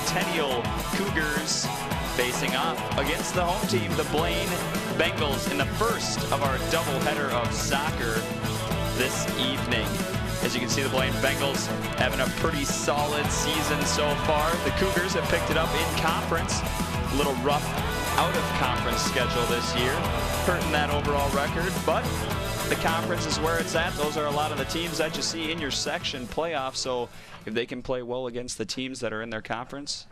Centennial Cougars facing off against the home team, the Blaine Bengals, in the first of our doubleheader of soccer this evening. As you can see, the Blaine Bengals having a pretty solid season so far. The Cougars have picked it up in conference. A little rough out of conference schedule this year, hurting that overall record, but the conference is where it's at. Those are a lot of the teams that you see in your section playoff, so if they can play well against the teams that are in their conference,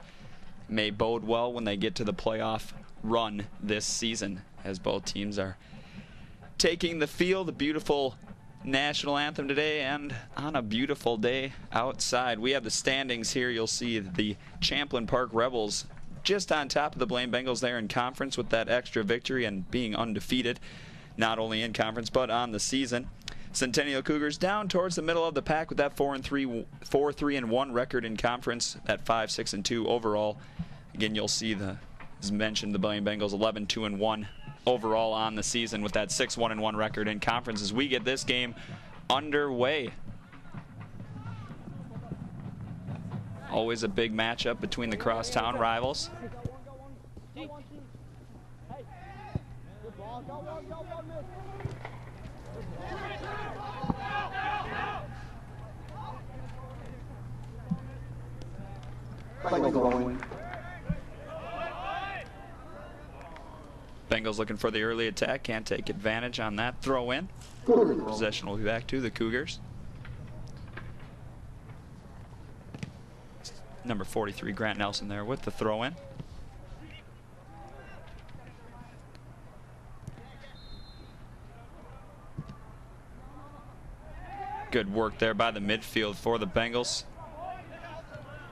may bode well when they get to the playoff run this season, as both teams are taking the field. A beautiful national anthem today, and on a beautiful day outside. We have the standings here. You'll see the Champlain Park Rebels just on top of the Blaine Bengals there in conference with that extra victory and being undefeated, not only in conference but on the season. Centennial Cougars down towards the middle of the pack with that 4-3-1 record in conference, at 5-6-2 overall. Again, you'll see as mentioned, the Blaine Bengals 11-2-1 overall on the season with that 6-1-1 record in conference as we get this game underway. Always a big matchup between the crosstown rivals. Bengals looking for the early attack, can't take advantage on that throw in. Possession will be back to the Cougars. Number 43, Grant Nelson there with the throw in. Good work there by the midfield for the Bengals.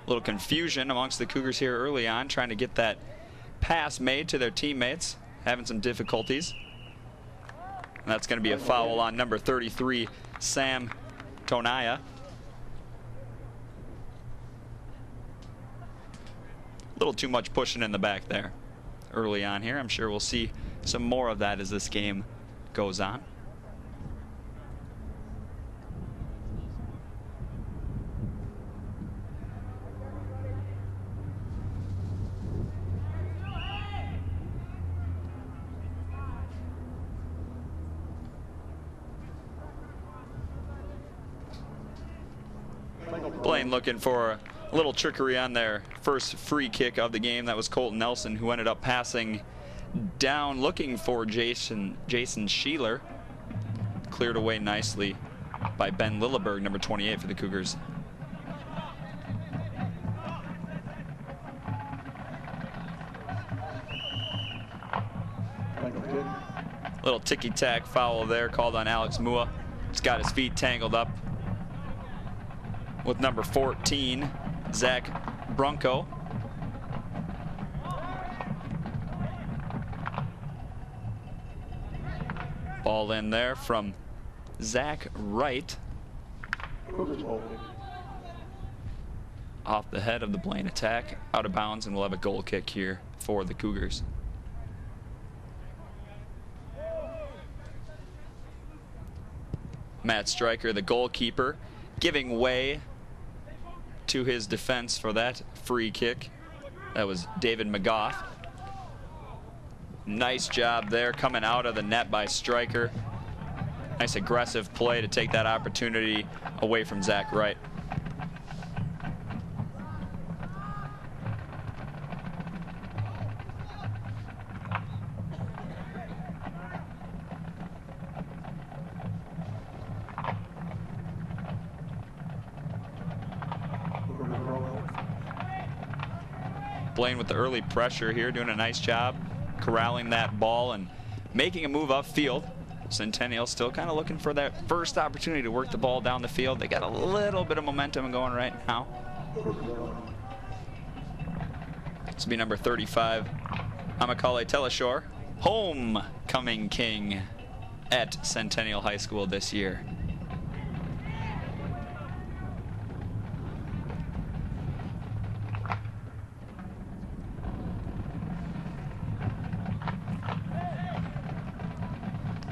A little confusion amongst the Cougars here early on, trying to get that pass made to their teammates, having some difficulties. And that's going to be a foul on number 33, Sam Tonaya. A little too much pushing in the back there early on here. I'm sure we'll see some more of that as this game goes on. Blaine looking for a little trickery on their first free kick of the game. That was Colton Nelson, who ended up passing down looking for Jason Sheeler. Cleared away nicely by Ben Lilleberg, number 28 for the Cougars. Little ticky-tack foul there called on Alex Mua. He's got his feet tangled up with number 14, Zach Brunko. Ball in there from Zach Wright. Off the head of the Blaine attack, out of bounds, and we'll have a goal kick here for the Cougars. Matt Stryker, the goalkeeper, giving way to his defense for that free kick. That was David McGough. Nice job there coming out of the net by Stryker. Nice aggressive play to take that opportunity away from Zach Wright. Blaine with the early pressure here, doing a nice job corralling that ball and making a move upfield. Centennial still kind of looking for that first opportunity to work the ball down the field. They got a little bit of momentum going right now. This will be number 35, Amakale Teleshore, homecoming king at Centennial High School this year.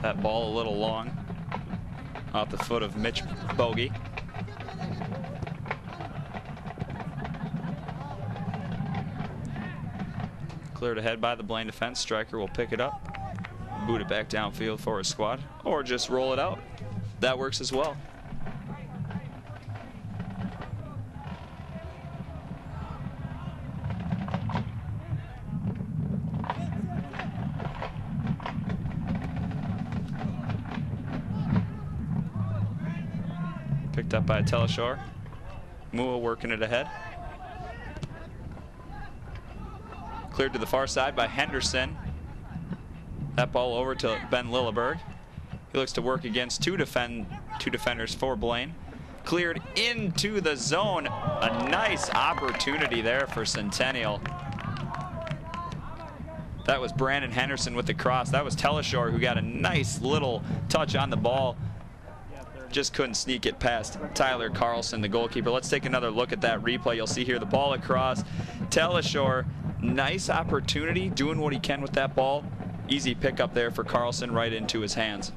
That ball a little long off the foot of Mitch Bogie. Cleared ahead by the Blaine defense. Striker will pick it up, boot it back downfield for his squad, or just roll it out. That works as well. Picked up by Teleshore. Mua working it ahead. Cleared to the far side by Henderson. That ball over to Ben Lilleberg. He looks to work against two defenders for Blaine. Cleared into the zone. A nice opportunity there for Centennial. That was Brandon Henderson with the cross. That was Teleshore who got a nice little touch on the ball. Just couldn't sneak it past Tyler Carlson, the goalkeeper. Let's take another look at that replay. You'll see here the ball across. Teleshore, nice opportunity, doing what he can with that ball. Easy pickup there for Carlson, right into his hands.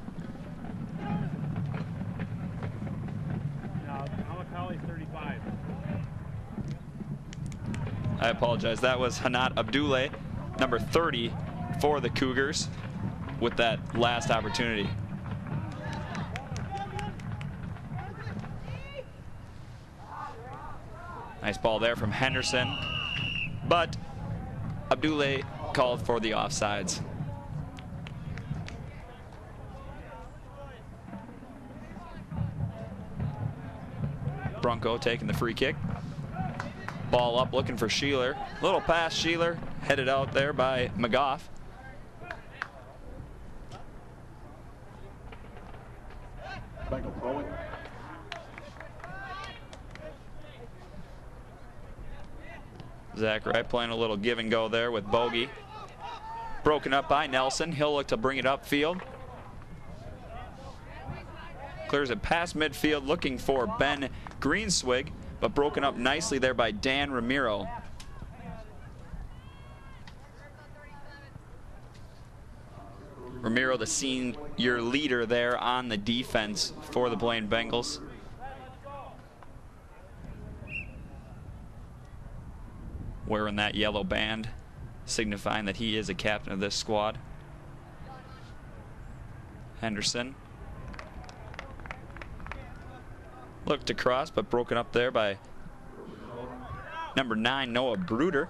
I apologize. That was Hanat Abdoulaye, number 30 for the Cougars, with that last opportunity. Nice ball there from Henderson, but Abdoulaye called for the offsides. Bronco taking the free kick. Ball up, looking for Sheeler. Little pass, Sheeler, headed out there by McGough. Zach Wright playing a little give and go there with Bobbie. Broken up by Nelson. He'll look to bring it upfield. Clears it past midfield, looking for Ben Greenswig, but broken up nicely there by Dan Ramiro. Ramiro, the senior leader there on the defense for the Blaine Bengals. Wearing that yellow band, signifying that he is a captain of this squad. Henderson. Looked across, but broken up there by number 9, Noah Bruder.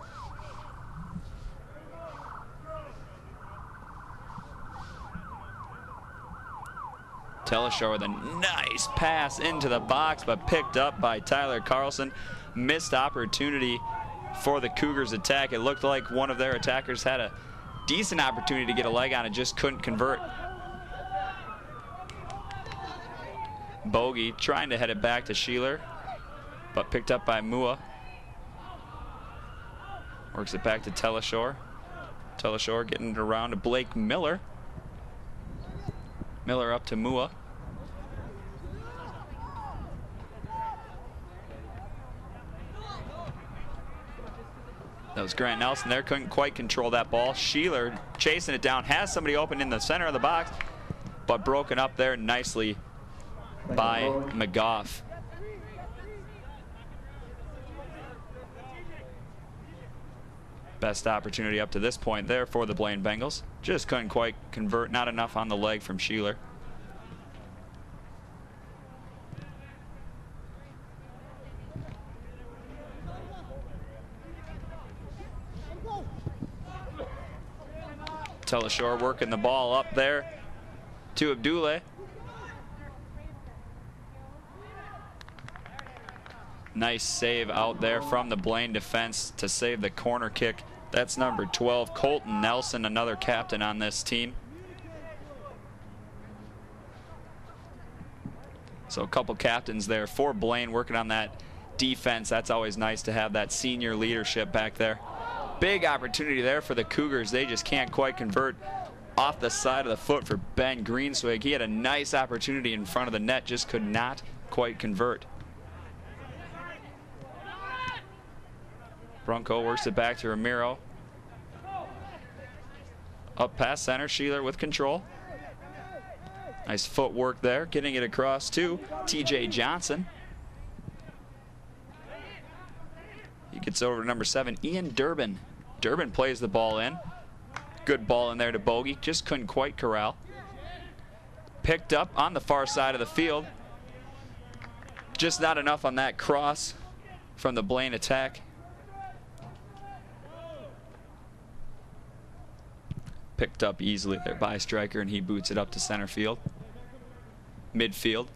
Teleshore with a nice pass into the box, but picked up by Tyler Carlson. Missed opportunity for the Cougars attack. It looked like one of their attackers had a decent opportunity to get a leg on it, just couldn't convert. Bogie trying to head it back to Sheeler, but picked up by Mua. Works it back to Teleshore. Teleshore getting it around to Blake Miller. Miller up to Mua. That was Grant Nelson there, couldn't quite control that ball. Sheeler chasing it down, has somebody open in the center of the box, but broken up there nicely by McGough. Best opportunity up to this point there for the Blaine Bengals. Just couldn't quite convert, not enough on the leg from Sheeler. Teleshore working the ball up there to Abdoulaye. Nice save out there from the Blaine defense to save the corner kick. That's number 12, Colton Nelson, another captain on this team. So a couple captains there for Blaine working on that defense. That's always nice to have that senior leadership back there. Big opportunity there for the Cougars. They just can't quite convert off the side of the foot for Ben Greenswig. He had a nice opportunity in front of the net, just could not quite convert. Bronco works it back to Ramiro. Up past center, Sheeler with control. Nice footwork there, getting it across to TJ Johnson. He gets over to number 7, Ian Durbin. Durbin plays the ball in. Good ball in there to Bobbie. Just couldn't quite corral. Picked up on the far side of the field. Just not enough on that cross from the Blaine attack. Picked up easily there by Stryker, and he boots it up to center field. Midfield,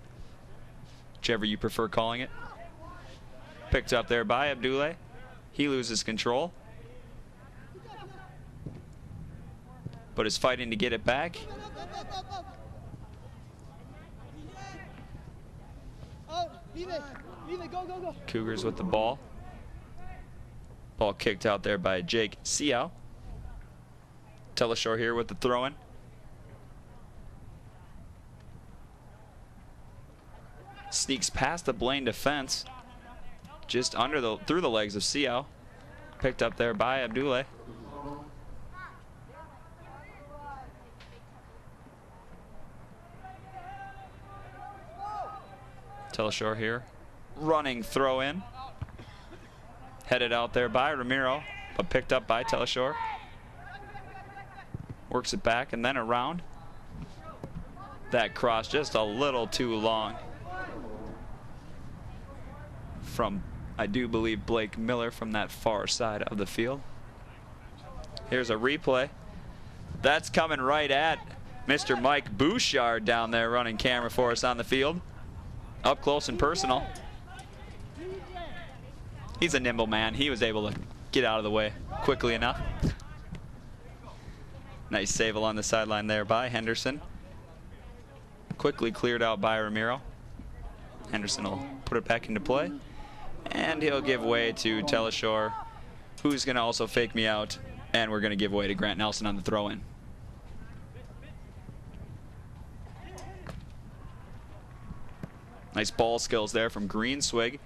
whichever you prefer calling it. Picked up there by Abdullah. He loses control, but is fighting to get it back. Cougars with the ball. Ball kicked out there by Jake Seow. Teleshore here with the throw-in. Sneaks past the Blaine defense. Just through the legs of Seow. Picked up there by Abdullah. Teleshore here. Running throw in. Headed out there by Ramiro, but picked up by Teleshore. Works it back and then around. That cross just a little too long from, I do believe, Blake Miller from that far side of the field. Here's a replay. That's coming right at Mr. Mike Bouchard down there running camera for us on the field. Up close and personal. He's a nimble man. He was able to get out of the way quickly enough. Nice save along the sideline there by Henderson. Quickly cleared out by Ramiro. Henderson will put it back into play. And he'll give way to Teleshore, who's going to also fake me out. And we're going to give way to Grant Nelson on the throw-in. Nice ball skills there from Greenswig.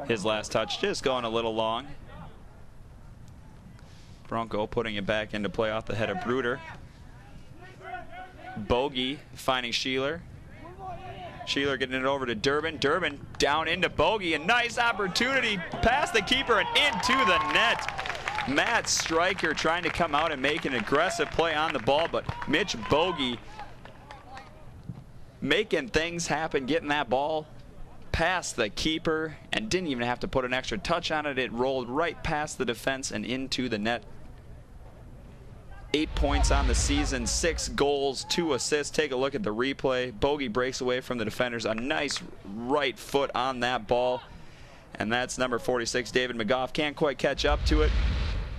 His last touch just going a little long. Bronco putting it back into play off the head of Bruder. Bobbie finding Sheeler. Sheeler getting it over to Durbin. Durbin down into Bobbie. A nice opportunity past the keeper and into the net. Matt Stryker trying to come out and make an aggressive play on the ball, but Mitch Bobbie making things happen, getting that ball past the keeper and didn't even have to put an extra touch on it. It rolled right past the defense and into the net. 8 points on the season, 6 goals, 2 assists. Take a look at the replay. Bobbie breaks away from the defenders. A nice right foot on that ball. And that's number 46, David McGough. Can't quite catch up to it.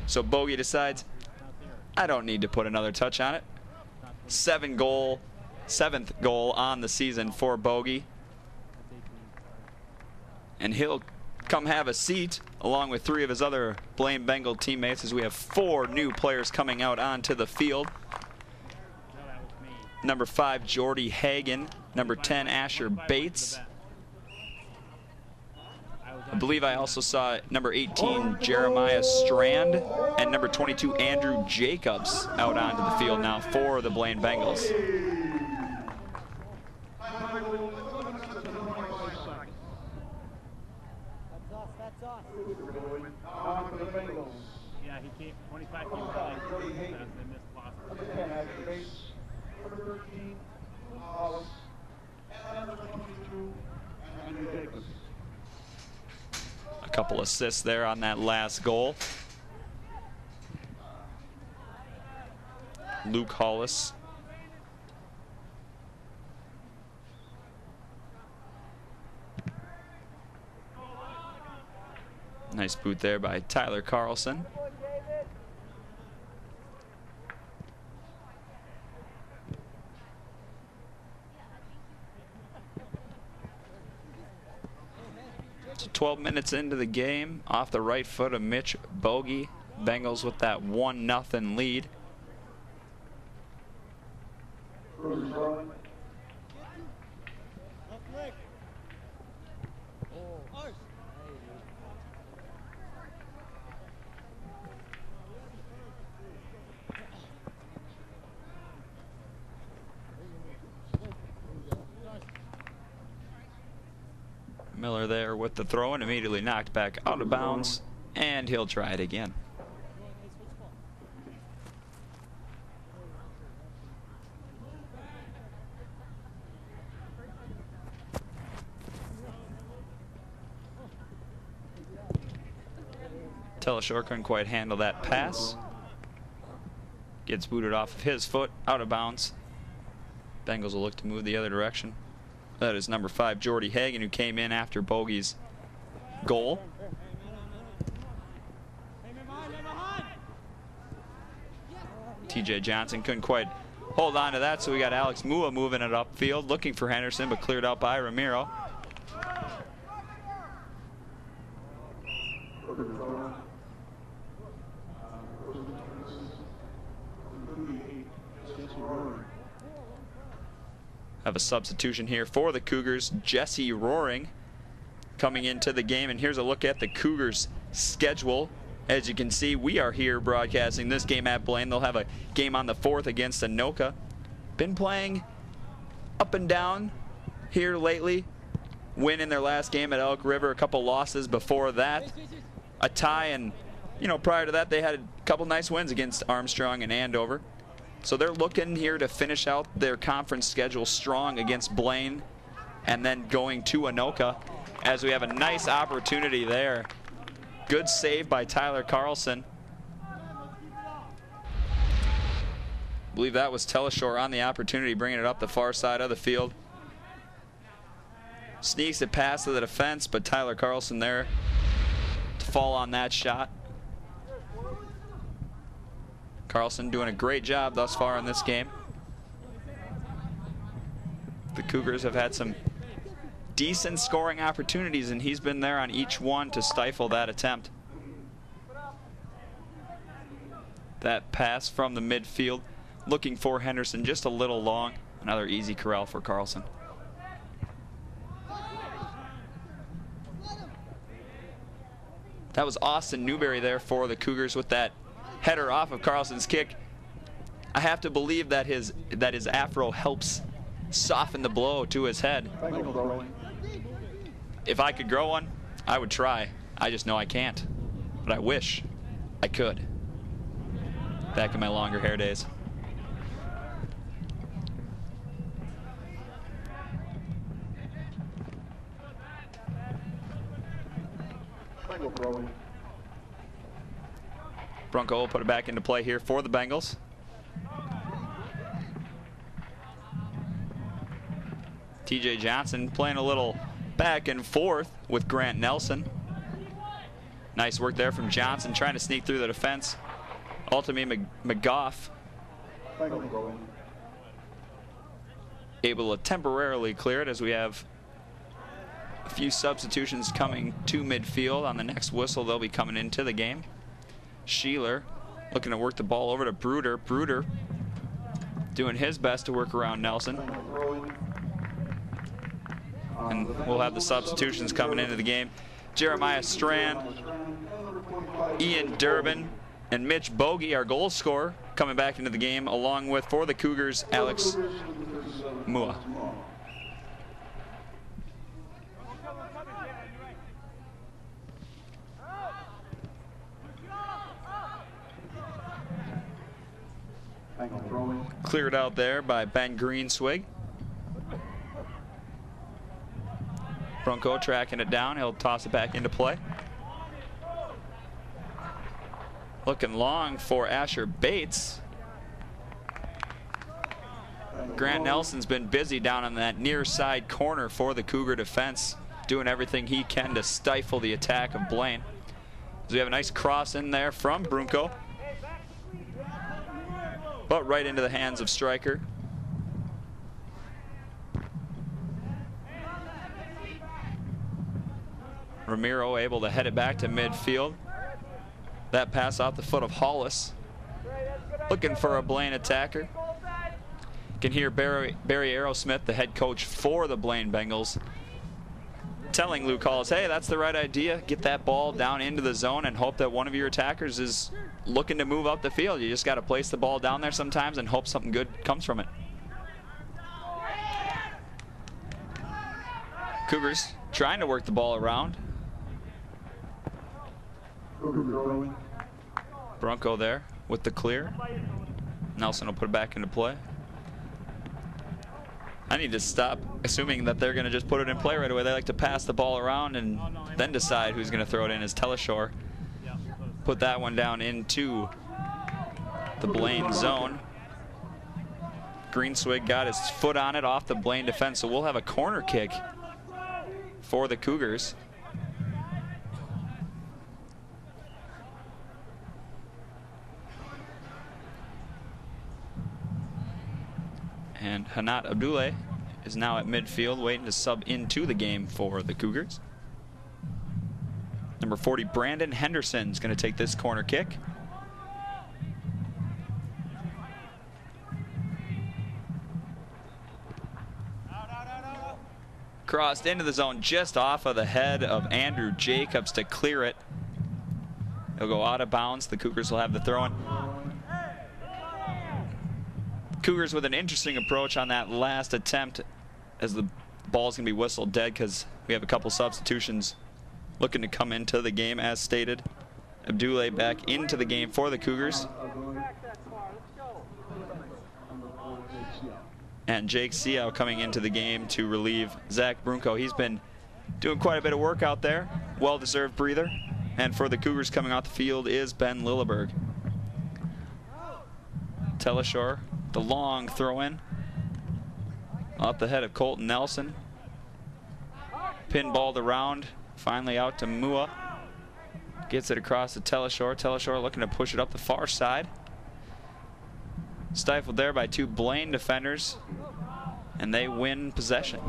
So Bobbie decides, I don't need to put another touch on it. 7th goal on the season for Bobbie. And he'll come have a seat along with 3 of his other Blaine Bengal teammates as we have 4 new players coming out onto the field. Number 5, Jordy Hagen. Number 10, Asher Bates. I believe I also saw number 18, Jeremiah Strand, and number 22, Andrew Jacobs out onto the field now for the Blaine Bengals. Yeah, he came 25 feet behind. They missed loss. A couple assists there on that last goal. Luke Hollis. Nice boot there by Tyler Carlson. So 12 minutes into the game, off the right foot of Mitch Bobbie. Bengals with that 1-0 lead. Miller there with the throw and immediately knocked back out of bounds, and he'll try it again. Teleshore couldn't quite handle that pass. Gets booted off of his foot, out of bounds. Bengals will look to move the other direction. That is number 5, Jordy Hagan, who came in after Bogey's goal. TJ Johnson couldn't quite hold on to that, so we got Alex Mua moving it upfield, looking for Henderson, but cleared out by Ramiro. Have a substitution here for the Cougars. Jesse Roaring coming into the game, and here's a look at the Cougars' schedule. As you can see, we are here broadcasting this game at Blaine. They'll have a game on the 4th against Anoka. Been playing up and down here lately. Win in their last game at Elk River, a couple losses before that. A tie, and prior to that they had a couple nice wins against Armstrong and Andover. So they're looking here to finish out their conference schedule strong against Blaine and then going to Anoka, as we have a nice opportunity there. Good save by Tyler Carlson. I believe that was Teleshore on the opportunity, bringing it up the far side of the field. Sneaks it past to the defense, but Tyler Carlson there to fall on that shot. Carlson doing a great job thus far in this game. The Cougars have had some decent scoring opportunities, and he's been there on each one to stifle that attempt. That pass from the midfield, looking for Henderson, just a little long. Another easy corral for Carlson. That was Austin Newberry there for the Cougars with that header off of Carlson's kick. I have to believe that his afro helps soften the blow to his head. If I could grow one, I would try. I just know I can't, but I wish I could. Back in my longer hair days. Bronco will put it back into play here for the Bengals. TJ Johnson playing a little back and forth with Grant Nelson. Nice work there from Johnson, trying to sneak through the defense. Ultimately, McGough able to temporarily clear it, as we have a few substitutions coming to midfield. On the next whistle, they'll be coming into the game. Sheeler looking to work the ball over to Bruder. Bruder doing his best to work around Nelson. And we'll have the substitutions coming into the game. Jeremiah Strand, Ian Durbin, and Mitch Bogie, our goal scorer, coming back into the game, along with, for the Cougars, Alex Mua. Cleared out there by Ben Greenswig. Bronco tracking it down. He'll toss it back into play. Looking long for Asher Bates. Grant Nelson's been busy down on that near side corner for the Cougar defense, doing everything he can to stifle the attack of Blaine. So we have a nice cross in there from Brunko, but right into the hands of Stryker. Ramiro able to head it back to midfield. That pass off the foot of Hollis. Looking for a Blaine attacker. Can hear Barry Aerosmith, the head coach for the Blaine Bengals, telling Luke Hollis, hey, that's the right idea. Get that ball down into the zone and hope that one of your attackers is looking to move up the field. You just got to place the ball down there sometimes and hope something good comes from it. Cougars trying to work the ball around. Bronco there with the clear. Nelson will put it back into play. I need to stop assuming that they're going to just put it in play right away. They like to pass the ball around and then decide who's going to throw it in. As Teleshore put that one down into the Blaine zone. Greenswig got his foot on it off the Blaine defense, so we'll have a corner kick for the Cougars. And Hanat Abdullah is now at midfield, waiting to sub into the game for the Cougars. Number 40, Brandon Henderson, is going to take this corner kick. Crossed into the zone just off of the head of Andrew Jacobs to clear it. It'll go out of bounds. The Cougars will have the throw-in. Cougars with an interesting approach on that last attempt, as the ball's going to be whistled dead because we have a couple substitutions looking to come into the game as stated. Abdullah back into the game for the Cougars. And Jake Seow coming into the game to relieve Zach Brunko. He's been doing quite a bit of work out there. Well-deserved breather. And for the Cougars coming off the field is Ben Lilleberg. Teleshore, the long throw-in. Off the head of Colton Nelson. Pinballed around. Finally out to Mua. Gets it across to Teleshore. Teleshore looking to push it up the far side. Stifled there by two Blaine defenders, and they win possession.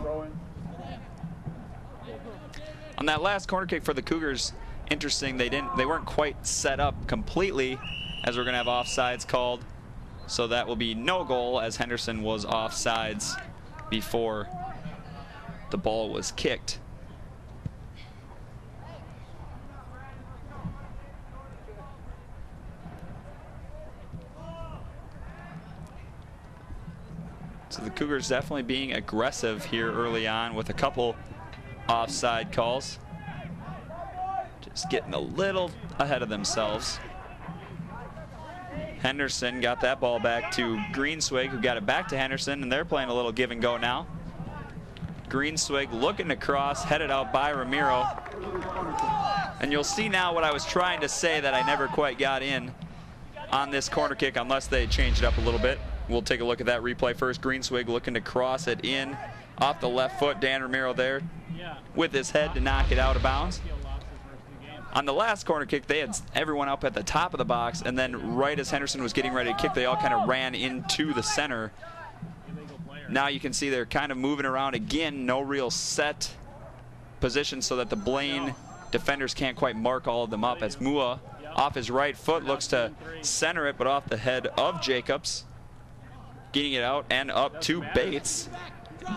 On that last corner kick for the Cougars, interesting, they weren't quite set up completely, as we're going to have offsides called. So that will be no goal, as Henderson was offsides before the ball was kicked. So the Cougars definitely being aggressive here early on with a couple offside calls. Just getting a little ahead of themselves. Henderson got that ball back to Greenswig, who got it back to Henderson, and they're playing a little give and go now. Greenswig looking to cross, headed out by Ramiro. And you'll see now what I was trying to say that I never quite got in on this corner kick unless they changed it up a little bit. We'll take a look at that replay first. Greenswig looking to cross it in off the left foot. Dan Ramiro there with his head to knock it out of bounds. On the last corner kick, they had everyone up at the top of the box, and then right as Henderson was getting ready to kick, they all kind of ran into the center. Now you can see they're kind of moving around again, no real set position so that the Blaine defenders can't quite mark all of them up, as Mua off his right foot looks to center it, but off the head of Jacobs. Getting it out and up to Bates.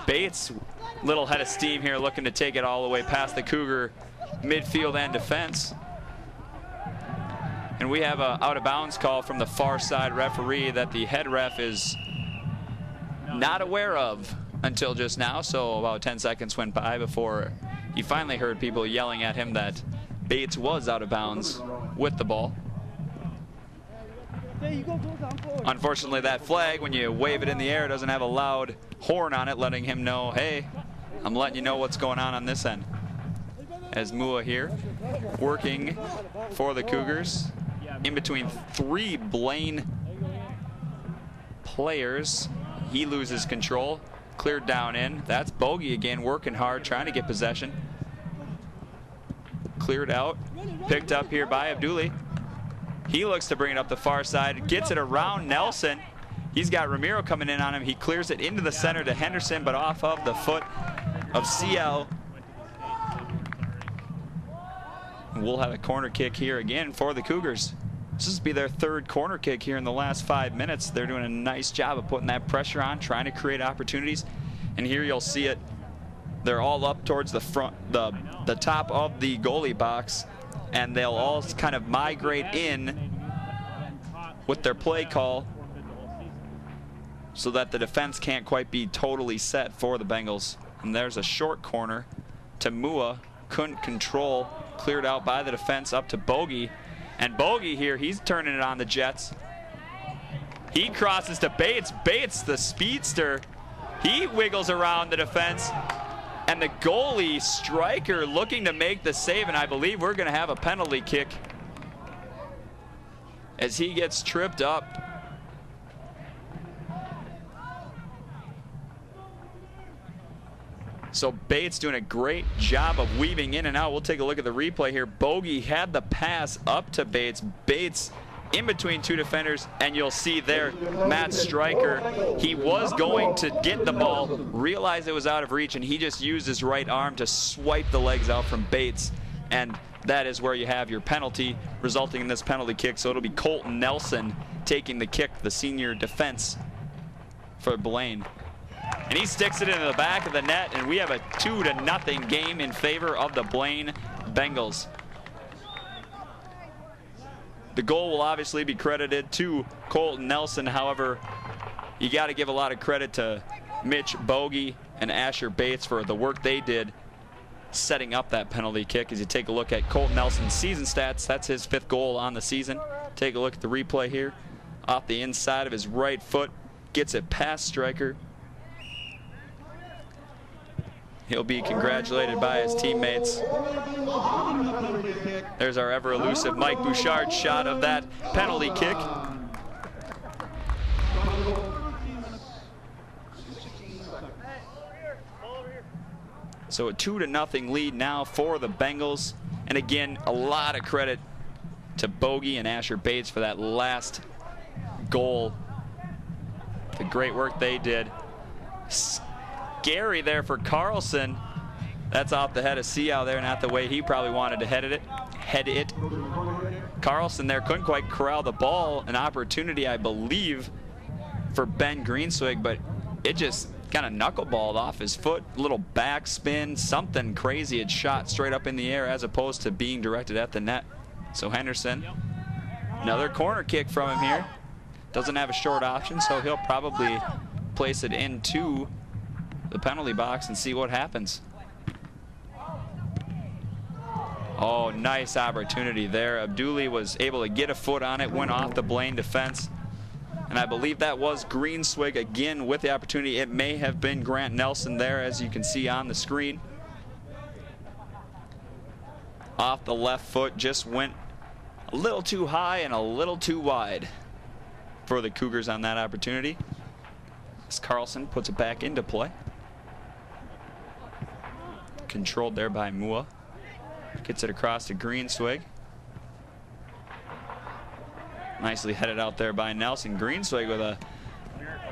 Bates, little head of steam here, looking to take it all the way past the Cougar midfield and defense. And we have a out of bounds call from the far side referee that the head ref is not aware of until just now. So about 10 seconds went by before he finally heard people yelling at him that Bates was out of bounds with the ball. Unfortunately, that flag, when you wave it in the air, doesn't have a loud horn on it letting him know, hey, I'm letting you know what's going on this end. As Mua here working for the Cougars in between three Blaine players. He loses control, cleared down in. That's Bobbie again, working hard, trying to get possession. Cleared out, picked up here by Abdullah. He looks to bring it up the far side, gets it around Nelson. He's got Ramiro coming in on him. He clears it into the center to Henderson, but off of the foot of CL. We'll have a corner kick here again for the Cougars. This will be their third corner kick here in the last 5 minutes. They're doing a nice job of putting that pressure on, trying to create opportunities. And here you'll see it. They're all up towards the front, the top of the goalie box, and they'll all kind of migrate in with their play call so that the defense can't quite be totally set for the Bengals. And there's a short corner to Mua, couldn't control, cleared out by the defense up to Bobbie. And Bobbie here, he's turning it on the Jets. He crosses to Bates. Bates, the speedster, he wiggles around the defense. And the goalie, Stryker, looking to make the save, and I believe we're going to have a penalty kick as he gets tripped up. So Bates doing a great job of weaving in and out. We'll take a look at the replay here. Bobbie had the pass up to Bates. Bates in between two defenders, and you'll see there Matt Stryker, he was going to get the ball, realized it was out of reach, and he just used his right arm to swipe the legs out from Bates, and that is where you have your penalty, resulting in this penalty kick. So it'll be Colton Nelson taking the kick, the senior defense for Blaine. And he sticks it into the back of the net, and we have a 2-0 game in favor of the Blaine Bengals. The goal will obviously be credited to Colton Nelson. However, you got to give a lot of credit to Mitch Bobbie and Asher Bates for the work they did setting up that penalty kick. As you take a look at Colton Nelson's season stats, that's his 5th goal on the season. Take a look at the replay here. Off the inside of his right foot, gets it past Stryker. He'll be congratulated by his teammates. There's our ever elusive Mike Bouchard shot of that penalty kick. So a 2-0 lead now for the Bengals. And again, a lot of credit to Bobbie and Asher Bates for that last goal. The great work they did. Scary there for Carlson. That's off the head of Seau there, not the way he probably wanted to head it. Carlson there couldn't quite corral the ball. An opportunity, I believe, for Ben Greenswig, but it just kind of knuckleballed off his foot. Little backspin, something crazy. It shot straight up in the air as opposed to being directed at the net. So Henderson, another corner kick from him here. Doesn't have a short option, so he'll probably place it into the penalty box and see what happens. Oh, nice opportunity there. Abduli was able to get a foot on it, went off the Blaine defense. And I believe that was Greenswig again with the opportunity. It may have been Grant Nelson there, as you can see on the screen. Off the left foot, just went a little too high and a little too wide for the Cougars on that opportunity. As Carlson puts it back into play. Controlled there by Mua. Gets it across to Greenswig. Nicely headed out there by Nelson. Greenswig with a,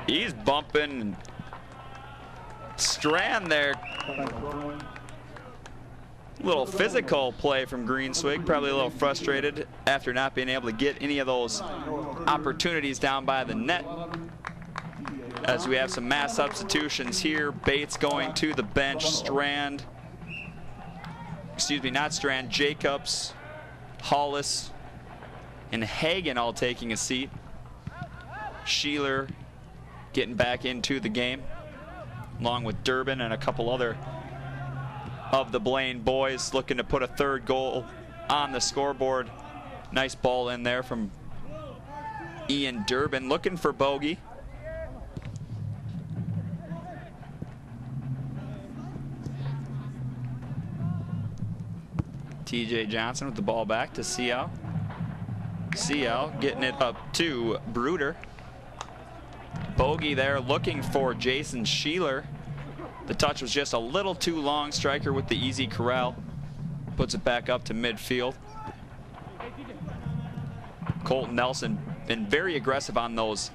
he's bumping Strand there. Little physical play from Greenswig, probably a little frustrated after not being able to get any of those opportunities down by the net. As we have some mass substitutions here. Bates going to the bench. Strand, excuse me, not Strand, Jacobs, Hollis, and Hagen all taking a seat. Sheeler getting back into the game, along with Durbin and a couple other of the Blaine boys looking to put a 3rd goal on the scoreboard. Nice ball in there from Ian Durbin, looking for Bobbie. TJ Johnson with the ball back to Seau. Seau getting it up to Bruder. Bobbie there looking for Jason Sheeler. The touch was just a little too long. Stryker with the easy corral. Puts it back up to midfield. Colton Nelson been very aggressive on those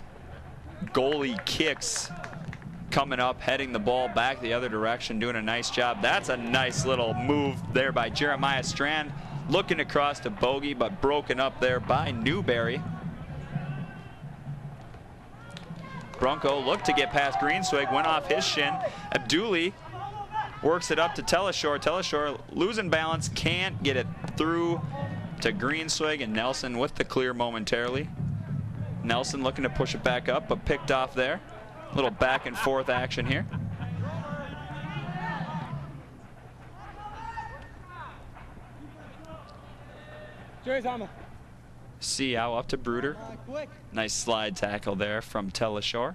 goalie kicks. Coming up, heading the ball back the other direction, doing a nice job. That's a nice little move there by Jeremiah Strand. Looking across to Bobbie, but broken up there by Newberry. Bronco looked to get past Greenswig, went off his shin. Abduli works it up to Teleshore. Teleshore losing balance, can't get it through to Greenswig, and Nelson with the clear momentarily. Nelson looking to push it back up, but picked off there. Little back and forth action here. Seau up to Bruder. Nice slide tackle there from Teleshore.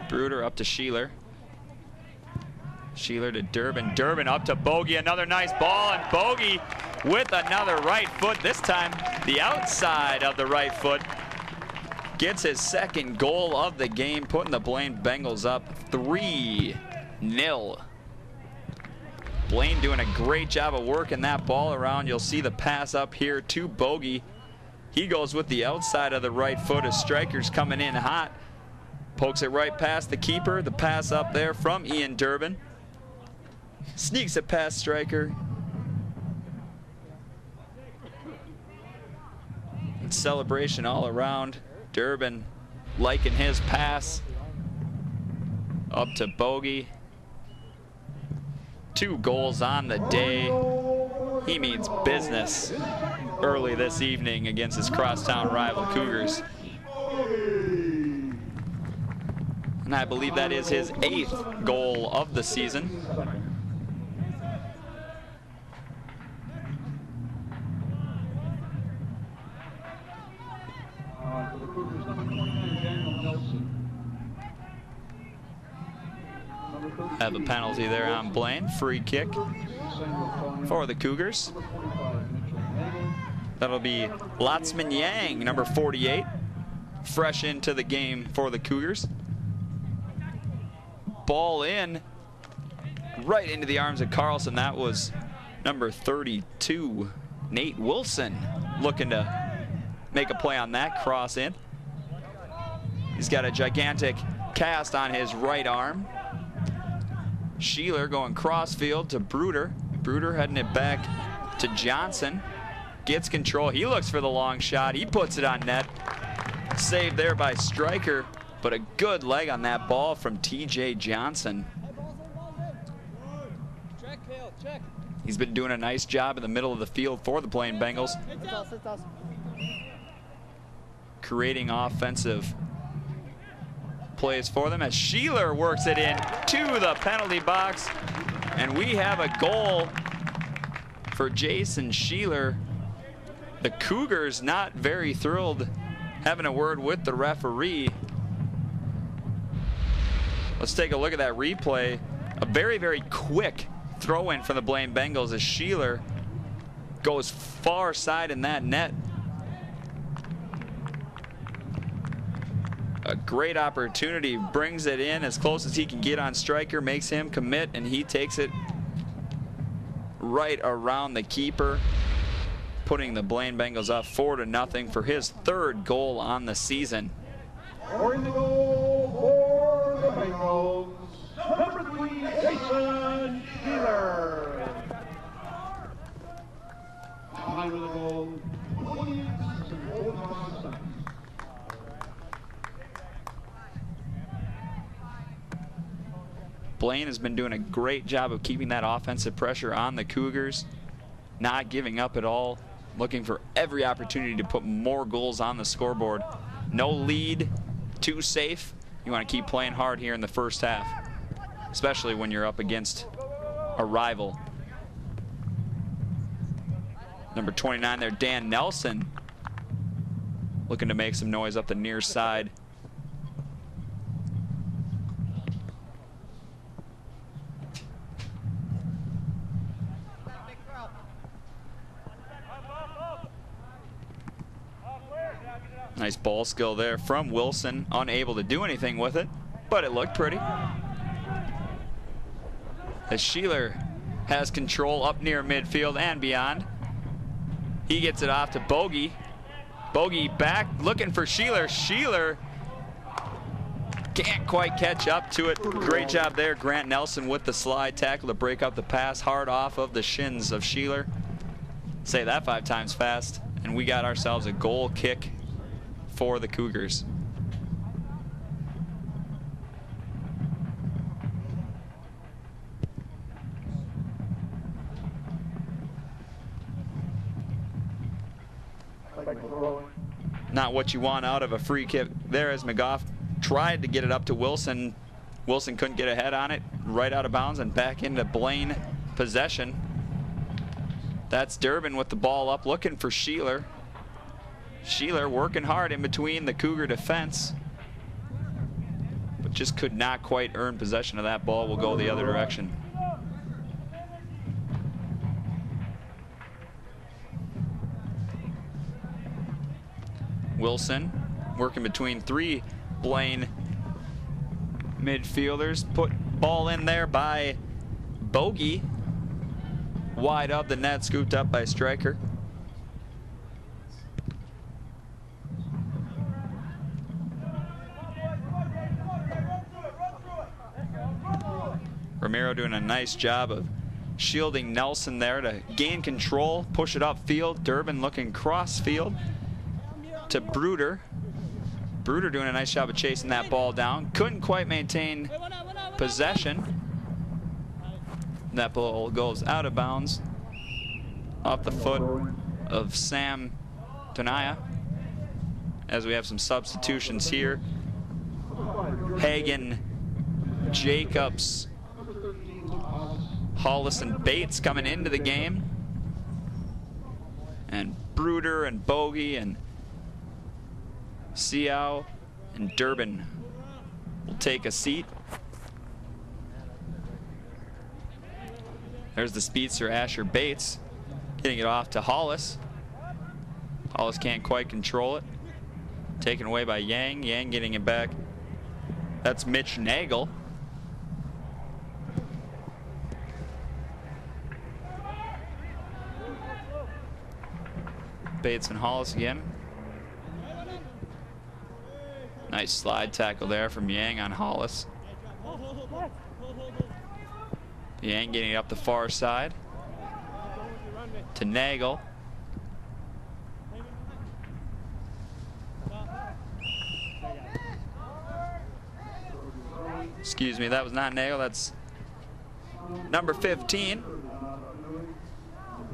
Bruder up to Sheeler. Sheeler to Durbin. Durbin up to Bobbie. Another nice ball, and Bobbie with another right foot. This time the outside of the right foot. Gets his second goal of the game, putting the Blaine Bengals up 3-0. Blaine doing a great job of working that ball around. You'll see the pass up here to Bobbie. He goes with the outside of the right foot as Stryker's coming in hot. Pokes it right past the keeper. The pass up there from Ian Durbin. Sneaks it past Stryker. And celebration all around. Durbin liking his pass up to Bobbie. 2 goals on the day. He means business early this evening against his crosstown rival Cougars. And I believe that is his 8th goal of the season. Have a penalty there on Blaine. Free kick for the Cougars. That'll be Lotzman Yang, number 48, fresh into the game for the Cougars. Ball in right into the arms of Carlson. That was number 32, Nate Wilson, looking to make a play on that cross in. He's got a gigantic cast on his right arm. Sheeler going crossfield to Bruder. Bruder heading it back to Johnson. Gets control. He looks for the long shot. He puts it on net. Saved there by Stryker, but a good leg on that ball from TJ Johnson. He's been doing a nice job in the middle of the field for the Blaine Bengals, creating offensive plays for them as Sheeler works it in to the penalty box, and we have a goal for Jason Sheeler. The Cougars not very thrilled, having a word with the referee. Let's take a look at that replay. A very, very quick throw-in from the Blaine Bengals as Sheeler goes far side in that net. A great opportunity, brings it in as close as he can get on Stryker, makes him commit, and he takes it right around the keeper, putting the Blaine Bengals up 4-0 for his 3rd goal on the season. Scoring the goal for the Bengals, number 3, Jason Sheeler. Behind with the goal, Blaine has been doing a great job of keeping that offensive pressure on the Cougars, not giving up at all, looking for every opportunity to put more goals on the scoreboard. No lead, too safe. You want to keep playing hard here in the first half, especially when you're up against a rival. Number 29 there, Dan Nelson, looking to make some noise up the near side. Nice ball skill there from Wilson, unable to do anything with it, but it looked pretty. As Sheeler has control up near midfield and beyond. He gets it off to Bobbie. Bobbie back, looking for Sheeler. Sheeler can't quite catch up to it. Great job there, Grant Nelson with the slide tackle to break up the pass hard off of the shins of Sheeler. Say that 5 times fast, and we got ourselves a goal kick for the Cougars. Not what you want out of a free kick there, as McGough tried to get it up to Wilson. Wilson couldn't get ahead on it, right out of bounds and back into Blaine possession. That's Durbin with the ball up, looking for Sheeler. Sheeler working hard in between the Cougar defense, but just could not quite earn possession of that ball. Will go the other direction. Wilson working between 3 Blaine midfielders. Put ball in there by Bobbie. Wide of the net, scooped up by Stryker. Romero doing a nice job of shielding Nelson there to gain control, push it upfield. Durbin looking cross field to Bruder. Bruder doing a nice job of chasing that ball down. Couldn't quite maintain possession. That ball goes out of bounds off the foot of Sam Tonaya. As we have some substitutions here. Hagen, Jacobs, Hollis and Bates coming into the game. And Bruder and Bobbie and Seow and Durbin will take a seat. There's the speedster Asher Bates getting it off to Hollis. Hollis can't quite control it. Taken away by Yang. Yang getting it back. That's Mitch Nagel. Bates and Hollis again. Nice slide tackle there from Yang on Hollis. Yang getting it up the far side to Nagel. Excuse me, that was not Nagel, that's number 15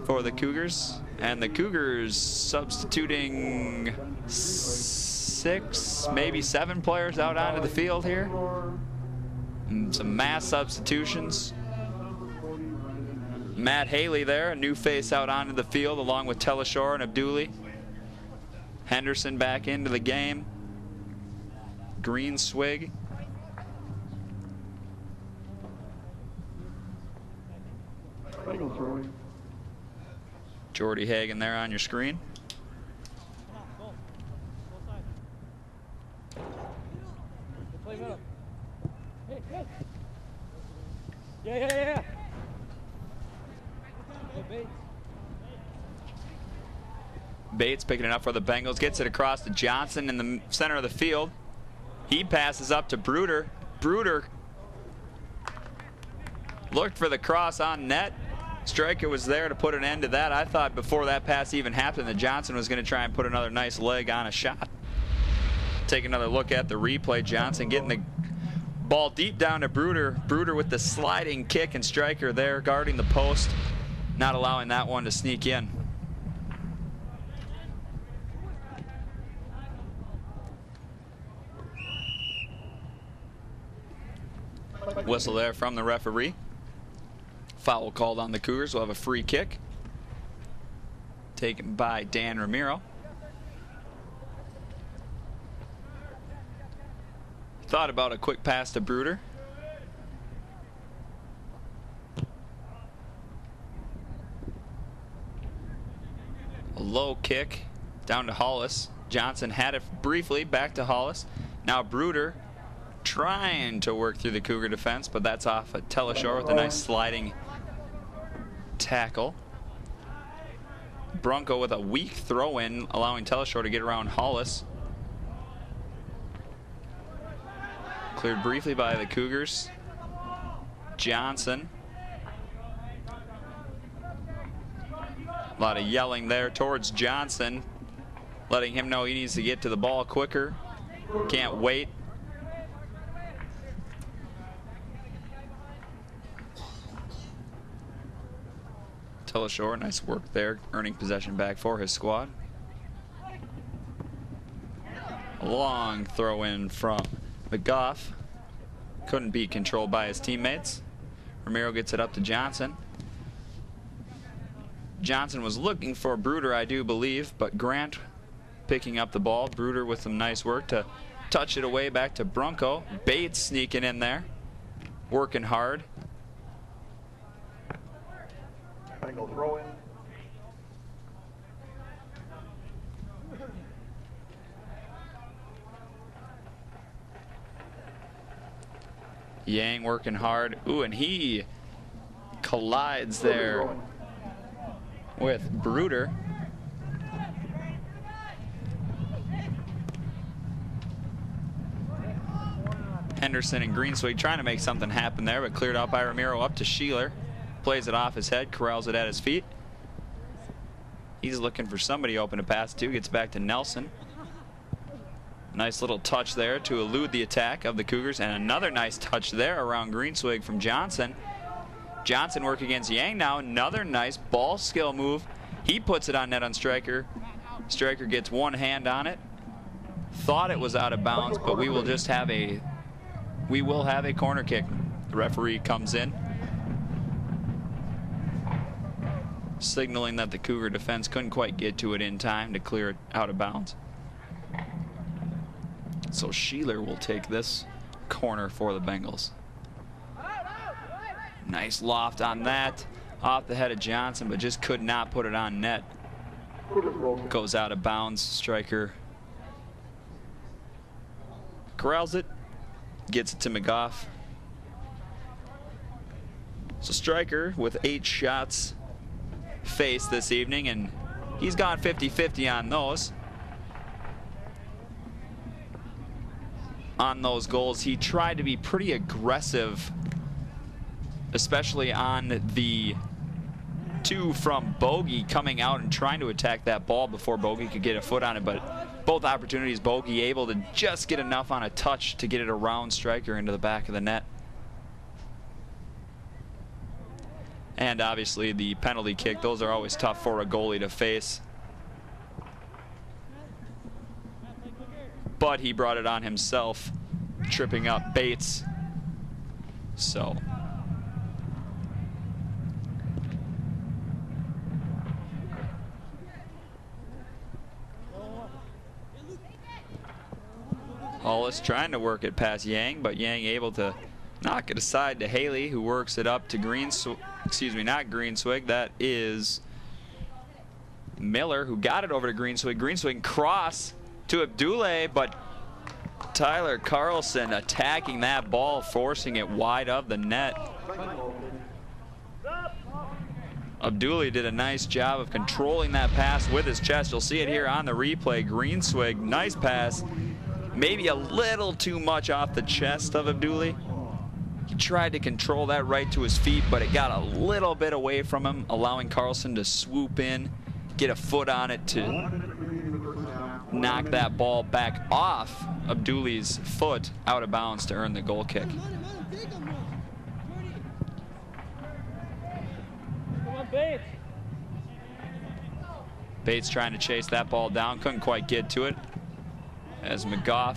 for the Cougars. And the Cougars substituting 6, maybe 7 players out onto the field here. And some mass substitutions. Matt Haley there, a new face out onto the field along with Teleshore and Abduli. Henderson back into the game. Greenswig. Jordy Hagen there on your screen. Yeah. Bates picking it up for the Bengals, gets it across to Johnson in the center of the field. He passes up to Bruder. Bruder looked for the cross on net. Stryker was there to put an end to that. I thought before that pass even happened that Johnson was going to try and put another nice leg on a shot. Take another look at the replay. Johnson getting the ball deep down to Bruder. Bruder with the sliding kick, and Stryker there guarding the post, not allowing that one to sneak in. Whistle there from the referee. Foul called on the Cougars. We'll have a free kick taken by Dan Ramiro. Thought about a quick pass to Bruder. A low kick down to Hollis. Johnson had it briefly, back to Hollis. Now Bruder trying to work through the Cougar defense, but that's off a Teleshore with a nice sliding tackle. Bronco with a weak throw-in, allowing Teleshore to get around Hollis. Cleared briefly by the Cougars. Johnson. A lot of yelling there towards Johnson, letting him know he needs to get to the ball quicker. Can't wait. Teleshore, nice work there, earning possession back for his squad. A long throw in from McGough. Couldn't be controlled by his teammates. Ramiro gets it up to Johnson. Johnson was looking for Bruder, I do believe, but Grant picking up the ball. Bruder with some nice work to touch it away back to Bronco. Bates sneaking in there, working hard. Bengal throw in. Yang working hard. Ooh, and he collides there with Bruder. Henderson and Greenswig trying to make something happen there, but cleared out by Ramiro. Up to Sheeler. Plays it off his head, corrals it at his feet. He's looking for somebody open to pass to. Gets back to Nelson. Nice little touch there to elude the attack of the Cougars, and another nice touch there around Greenswig from Johnson. Johnson work against Yang now. Another nice ball skill move. He puts it on net on Stryker. Stryker gets one hand on it. Thought it was out of bounds, but we will have a corner kick. The referee comes in, signaling that the Cougar defense couldn't quite get to it in time to clear it out of bounds. So Sheeler will take this corner for the Bengals. Nice loft on that. Off the head of Johnson, but just could not put it on net. Goes out of bounds. Stryker corrals it. Gets it to McGough. So Stryker with 8 shots faced this evening, and he's gone 50-50 on those. On those goals, he tried to be pretty aggressive, especially on the 2 from Bobbie, coming out and trying to attack that ball before Bobbie could get a foot on it. But both opportunities, Bobbie able to just get enough on a touch to get it around Stryker into the back of the net. And obviously the penalty kick, those are always tough for a goalie to face. But he brought it on himself, tripping up Bates. So Hollis trying to work it past Yang, but Yang able to knock it aside to Haley, who works it up to not Greenswig, that is Miller, who got it over to Greenswig. Greenswig cross to Abdullah, but Tyler Carlson attacking that ball, forcing it wide of the net. Abdullah did a nice job of controlling that pass with his chest. You'll see it here on the replay. Greenswig, nice pass. Maybe a little too much off the chest of Abdullah. He tried to control that right to his feet, but it got a little bit away from him, allowing Carlson to swoop in, get a foot on it to knock that ball back off Abdullah's foot out of bounds to earn the goal kick. Bates trying to chase that ball down, couldn't quite get to it as McGough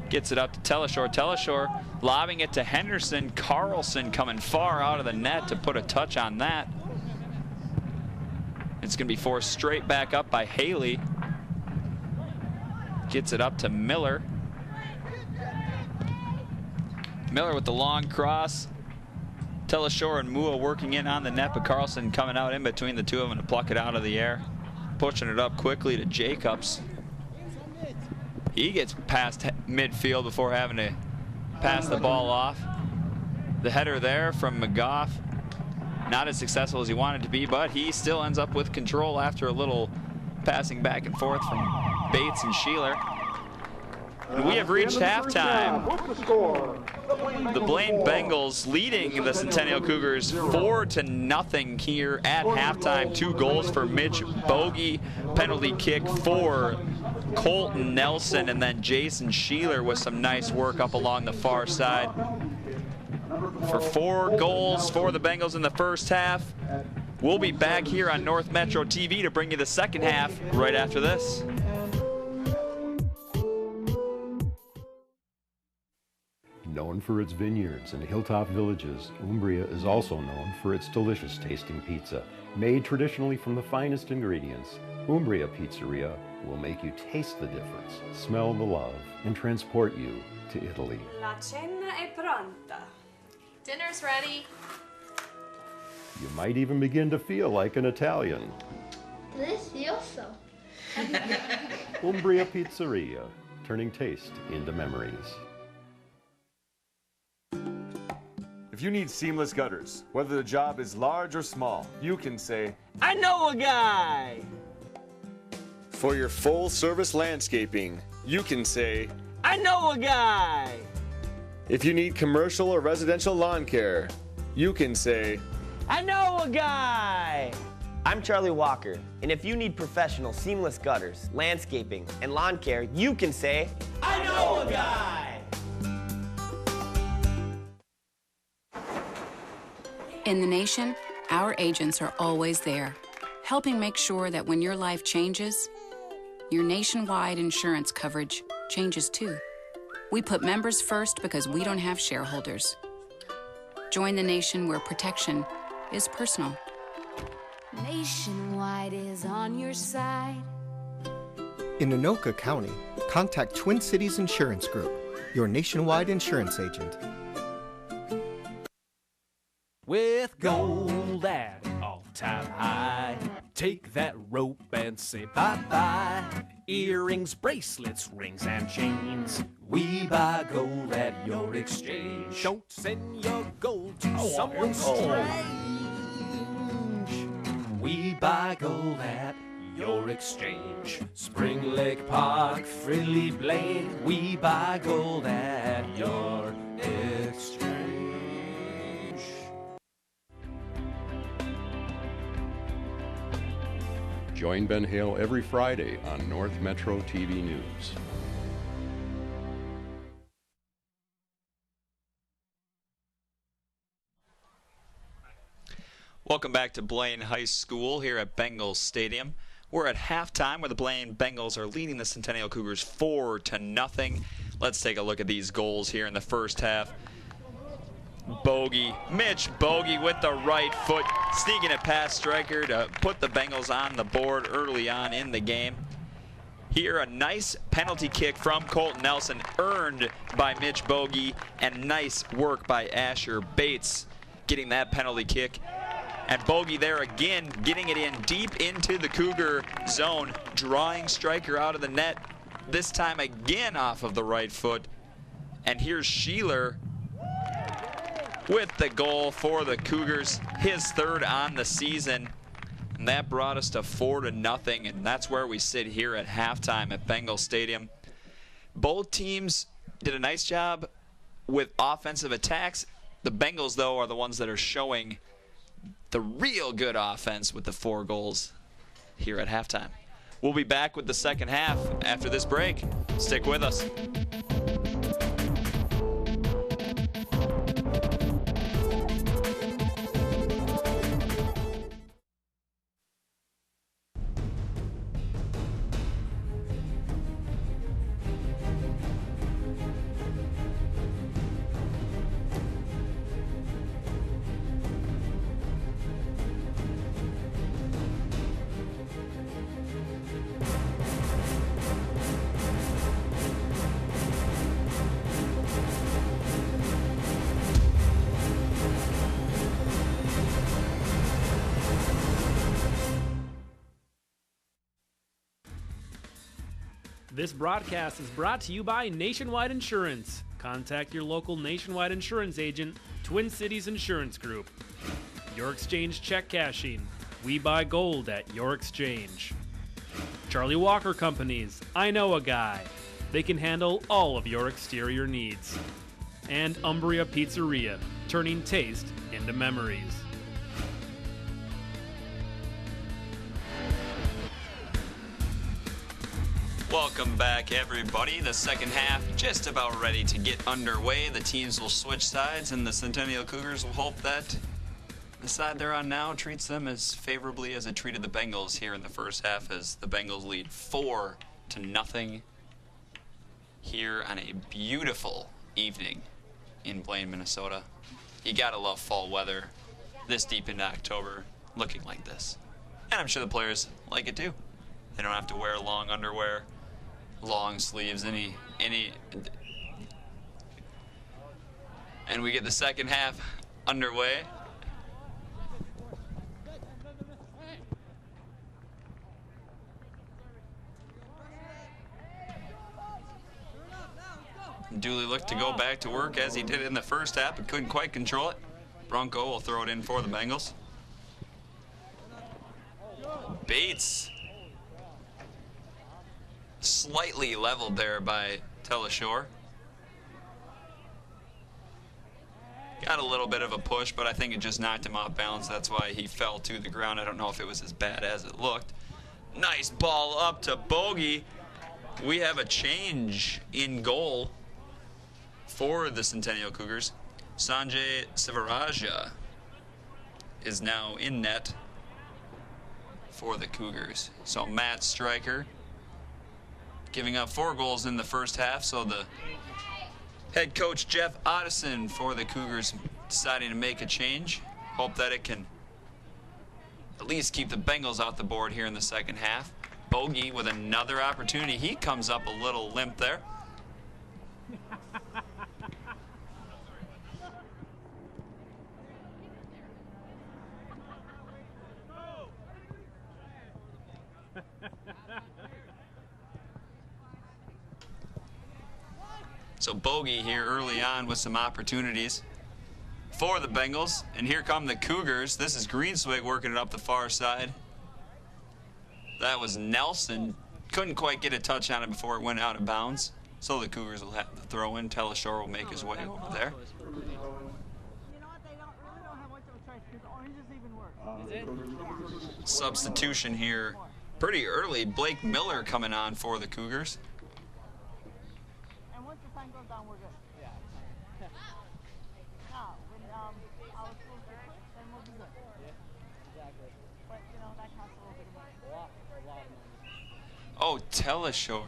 gets it up to Teleshore. Teleshore lobbing it to Henderson. Carlson coming far out of the net to put a touch on that. It's going to be forced straight back up by Haley. Gets it up to Miller. Miller with the long cross. Teleshore and Mua working in on the net, but Carlson coming out in between the two of them to pluck it out of the air. Pushing it up quickly to Jacobs. He gets past midfield before having to pass the ball off. The header there from McGough, not as successful as he wanted to be, but he still ends up with control after a little passing back and forth from Bates and Sheeler. And we have reached halftime. The Blaine Bengals leading the Centennial Cougars 4-0 here at halftime. 2 goals for Mitch Bogie, penalty kick for Colton Nelson, and then Jason Sheeler with some nice work up along the far side. For 4 goals for the Bengals in the first half. We'll be back here on North Metro TV to bring you the second half right after this. Known for its vineyards and hilltop villages, Umbria is also known for its delicious tasting pizza. Made traditionally from the finest ingredients, Umbria Pizzeria will make you taste the difference, smell the love, and transport you to Italy. La cena è pronta. Dinner's ready. You might even begin to feel like an Italian. Delicioso. Umbria Pizzeria, turning taste into memories. If you need seamless gutters, whether the job is large or small, you can say, I know a guy! For your full-service landscaping, you can say, I know a guy! If you need commercial or residential lawn care, you can say, I know a guy! I'm Charlie Walker, and if you need professional seamless gutters, landscaping, and lawn care, you can say, I know a guy! In the nation, our agents are always there, helping make sure that when your life changes, your nationwide insurance coverage changes too. We put members first because we don't have shareholders. Join the nation where protection is personal. Nationwide is on your side. In Anoka County, contact Twin Cities Insurance Group, your nationwide insurance agent. With gold at all-time high, take that rope and say bye-bye. Earrings, bracelets, rings, and chains. We buy gold at your exchange. Don't send your gold to someone strange. We buy gold at your exchange. Spring Lake Park, Frilly, Blaine. We buy gold at your exchange. Join Ben Hale every Friday on North Metro TV News. Welcome back to Blaine High School here at Bengals Stadium. We're at halftime where the Blaine Bengals are leading the Centennial Cougars 4-0. Let's take a look at these goals here in the first half. Mitch Bobbie with the right foot, sneaking it past striker to put the Bengals on the board early on in the game. Here, a nice penalty kick from Colton Nelson, earned by Mitch Bobbie, and nice work by Asher Bates, getting that penalty kick. And Bobbie there again, getting it in deep into the Cougar zone, drawing striker out of the net, this time again off of the right foot. And here's Sheeler with the goal for the Cougars, his third on the season. And that brought us to 4-0, and that's where we sit here at halftime at Bengal Stadium. Both teams did a nice job with offensive attacks. The Bengals, though, are the ones that are showing the real good offense with the 4 goals here at halftime. We'll be back with the second half after this break. Stick with us. This broadcast is brought to you by Nationwide Insurance. Contact your local Nationwide Insurance agent, Twin Cities Insurance Group. Your Exchange Check Cashing. We buy gold at your exchange. Charlie Walker Companies. I know a guy. They can handle all of your exterior needs. And Umbria Pizzeria, turning taste into memories. Welcome back, everybody. The second half just about ready to get underway. The teams will switch sides, and the Centennial Cougars will hope that the side they're on now treats them as favorably as it treated the Bengals here in the first half, as the Bengals lead 4-0 here on a beautiful evening in Blaine, Minnesota. You gotta love fall weather this deep into October looking like this. And I'm sure the players like it too. They don't have to wear long underwear, long sleeves, any. And we get the second half underway. Dooley looked to go back to work as he did in the first half, but couldn't quite control it. Bronco will throw it in for the Bengals. Bates. Slightly leveled there by Teleshore. Got a little bit of a push, but I think it just knocked him off balance. That's why he fell to the ground. I don't know if it was as bad as it looked. Nice ball up to Bobbie. We have a change in goal for the Centennial Cougars. Sanjay Sivaraja is now in net for the Cougars. So Matt Stryker giving up 4 goals in the first half. So the head coach Jeff Otteson for the Cougars deciding to make a change. Hope that it can at least keep the Bengals off the board here in the second half. Bobbie with another opportunity. He comes up a little limp there. So Bobbie here early on with some opportunities for the Bengals. And here come the Cougars. This is Greenswig working it up the far side. That was Nelson. Couldn't quite get a touch on it before it went out of bounds. So the Cougars will have the throw in. Teleshore will make his way over there. Substitution here pretty early. Blake Miller coming on for the Cougars. Oh, Teleshore.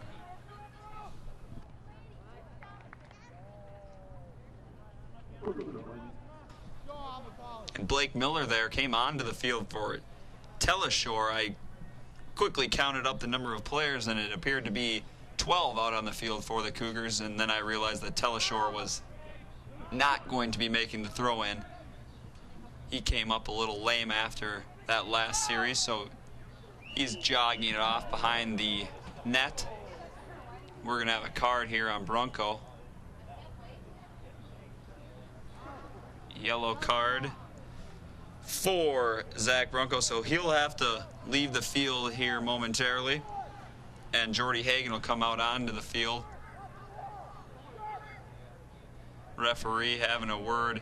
And Blake Miller there came onto the field for it. Teleshore, I quickly counted up the number of players, and it appeared to be 12 out on the field for the Cougars, and then I realized that Teleshore was not going to be making the throw-in. He came up a little lame after that last series, so he's jogging it off behind the net. We're going to have a card here on Bronco. Yellow card for Zach Bronco, so he'll have to leave the field here momentarily. And Jordy Hagan will come out onto the field. Referee having a word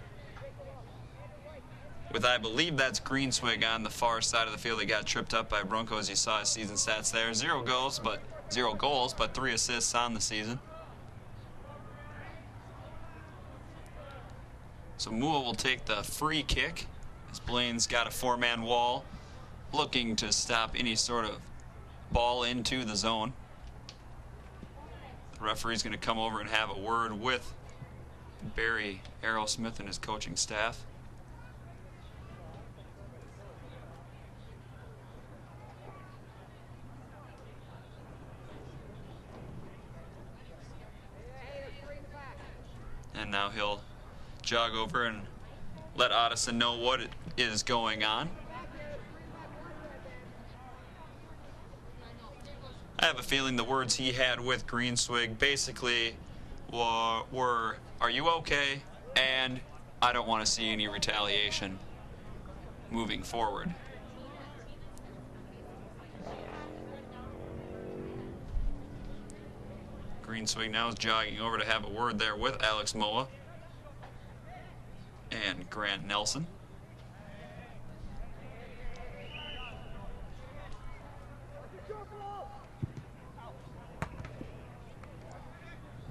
with, I believe that's Greenswig on the far side of the field. That got tripped up by Bronco, as you saw his season stats there. 0 goals, but 3 assists on the season. So Mua will take the free kick as Blaine's got a 4-man wall looking to stop any sort of ball into the zone. The referee's going to come over and have a word with Barry Aerosmith and his coaching staff. And now he'll jog over and let Otteson know what is going on. I have a feeling the words he had with Greenswig basically were, are you okay? And I don't want to see any retaliation moving forward. Greenswig now is jogging over to have a word there with Alex Moa and Grant Nelson.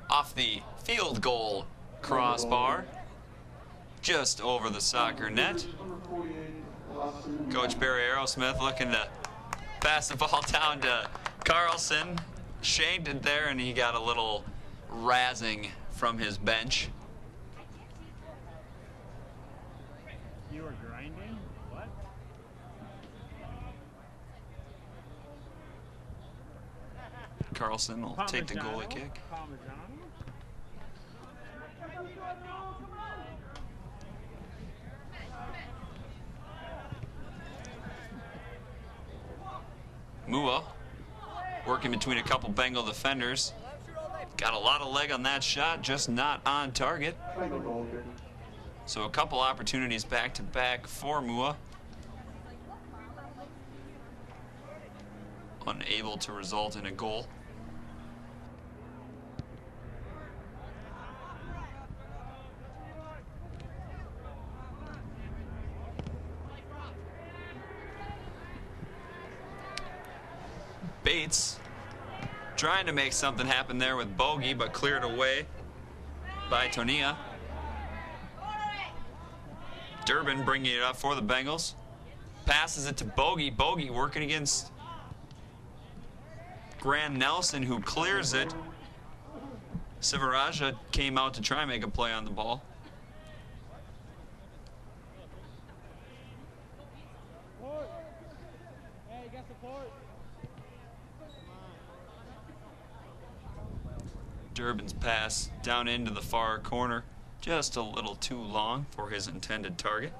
Off the field goal crossbar, just over the soccer net. Coach Barry Aerosmith looking to pass the ball down to Carlson. Shanked it there, and he got a little razzing from his bench. You were grinding? What? Carlson will take the goalie kick. Mua working between a couple Bengal defenders. Got a lot of leg on that shot, just not on target. So a couple opportunities back-to-back for Mua. Unable to result in a goal. Bates trying to make something happen there with Bobbie, but cleared away by Tonia. Durbin bringing it up for the Bengals. Passes it to Bobbie. Bobbie working against Grant Nelson, who clears it. Sivaraja came out to try and make a play on the ball. Durbin's pass down into the far corner, just a little too long for his intended target.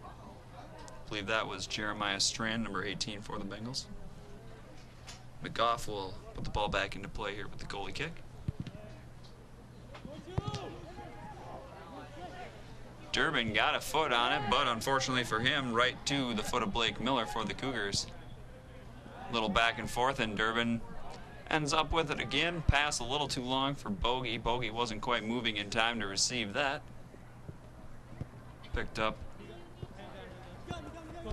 I believe that was Jeremiah Strand, number 18 for the Bengals. McGough will put the ball back into play here with the goalie kick. Durbin got a foot on it, but unfortunately for him, right to the foot of Blake Miller for the Cougars. Little back and forth, and Durbin ends up with it again. Pass a little too long for Bobbie. Bobbie wasn't quite moving in time to receive that. Picked up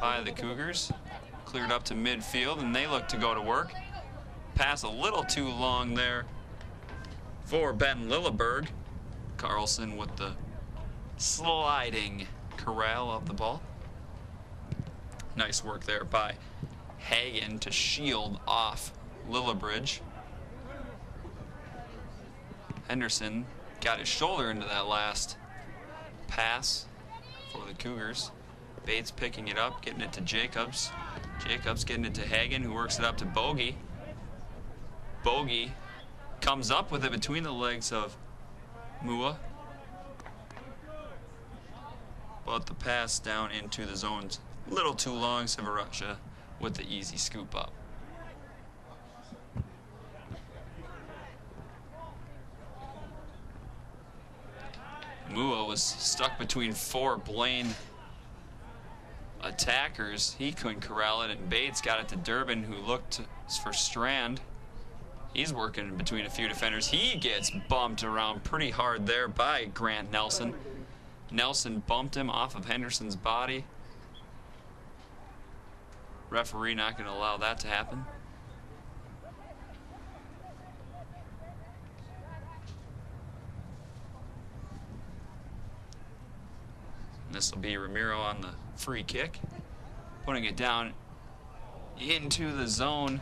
by the Cougars. Cleared up to midfield, and they look to go to work. Pass a little too long there for Ben Lilleberg. Carlson with the sliding corral of the ball. Nice work there by Hagen to shield off Lillibridge. Henderson got his shoulder into that last pass for the Cougars. Bates picking it up, getting it to Jacobs. Jacobs getting it to Hagen, who works it up to Bobbie. Bobbie comes up with it between the legs of Mua. But the pass down into the zone's a little too long. Sivaraja with the easy scoop up. Mua was stuck between four Blaine attackers. He couldn't corral it, and Bates got it to Durbin, who looked for Strand. He's working between a few defenders. He gets bumped around pretty hard there by Grant Nelson. Nelson bumped him off of Henderson's body. Referee not going to allow that to happen. This will be Ramiro on the free kick, putting it down into the zone.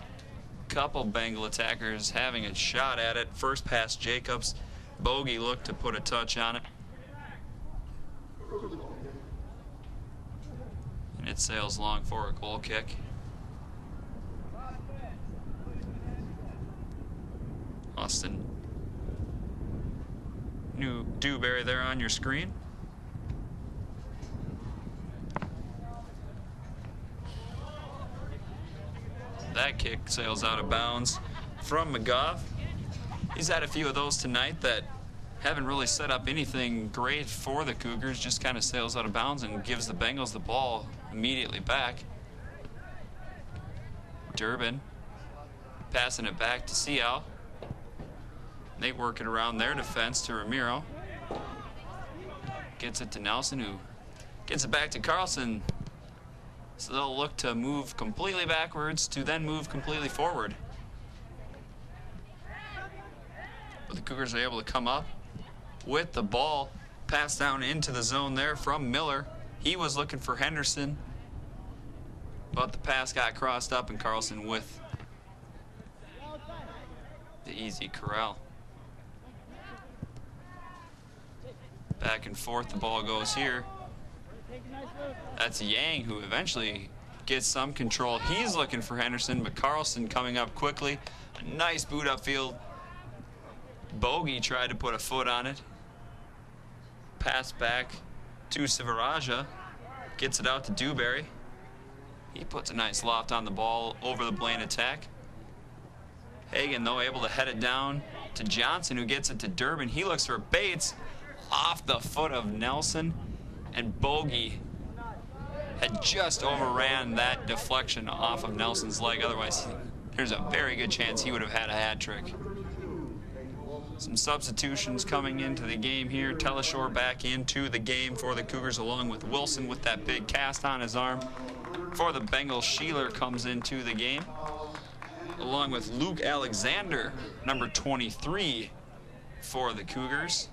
Couple Bengal attackers having a shot at it. First pass Jacobs. Bobbie looked to put a touch on it. And it sails long for a goal kick. Austin Dewberry there on your screen. That kick sails out of bounds from McGough. He's had a few of those tonight that haven't really set up anything great for the Cougars, just kind of sails out of bounds and gives the Bengals the ball immediately back. Durbin passing it back to Seau. They work it around their defense to Ramiro. Gets it to Nelson, who gets it back to Carlson. So they'll look to move completely backwards to then move completely forward. But the Cougars are able to come up with the ball. Pass down into the zone there from Miller. He was looking for Henderson, but the pass got crossed up, and Carlson with the easy corral. Back and forth the ball goes here. That's Yang, who eventually gets some control. He's looking for Henderson, but Carlson coming up quickly. A nice boot upfield. Bobbie tried to put a foot on it. Pass back to Sivaraja. Gets it out to Dewberry. He puts a nice loft on the ball over the Blaine attack. Hagen, though, able to head it down to Johnson, who gets it to Durbin. He looks for Bates. off the foot of Nelson, and Bobbie had just overran that deflection off of Nelson's leg. Otherwise, there's a very good chance he would have had a hat trick. Some substitutions coming into the game here. Teleshore back into the game for the Cougars, along with Wilson with that big cast on his arm. For the Bengals, Sheeler comes into the game, along with Luke Alexander, number 23 for the Cougars.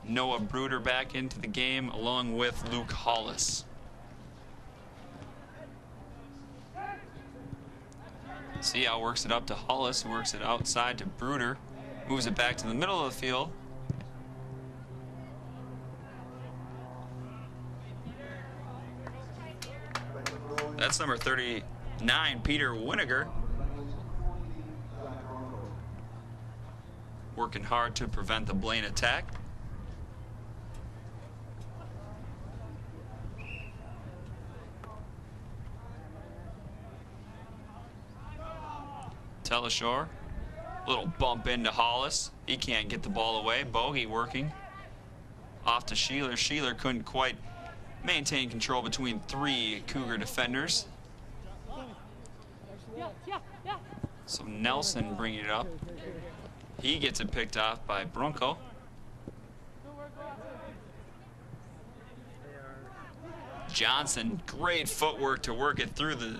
Noah Bruder back into the game, along with Luke Hollis. Seau works it up to Hollis, who works it outside to Bruder, moves it back to the middle of the field. That's number 39, Peter Winiger. Working hard to prevent the Blaine attack. Teleshore, little bump into Hollis. He can't get the ball away. Bobbie working off to Sheeler. Sheeler couldn't quite maintain control between three Cougar defenders. So Nelson bringing it up. He gets it picked off by Brunko. Johnson, great footwork to work it through the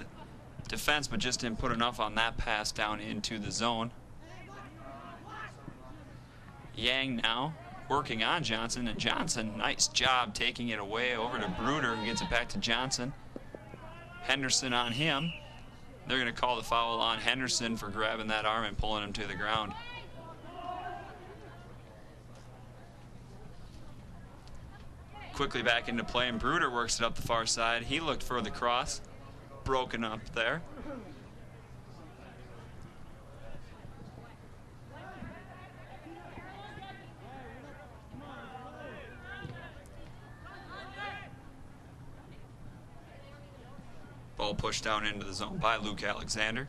defense, but just didn't put enough on that pass down into the zone. Yang now working on Johnson, and Johnson, nice job taking it away over to Bruder, who gets it back to Johnson. Henderson on him. They're going to call the foul on Henderson for grabbing that arm and pulling him to the ground. Quickly back into play, and Bruder works it up the far side. He looked for the cross. Broken up there. Ball pushed down into the zone by Luke Alexander.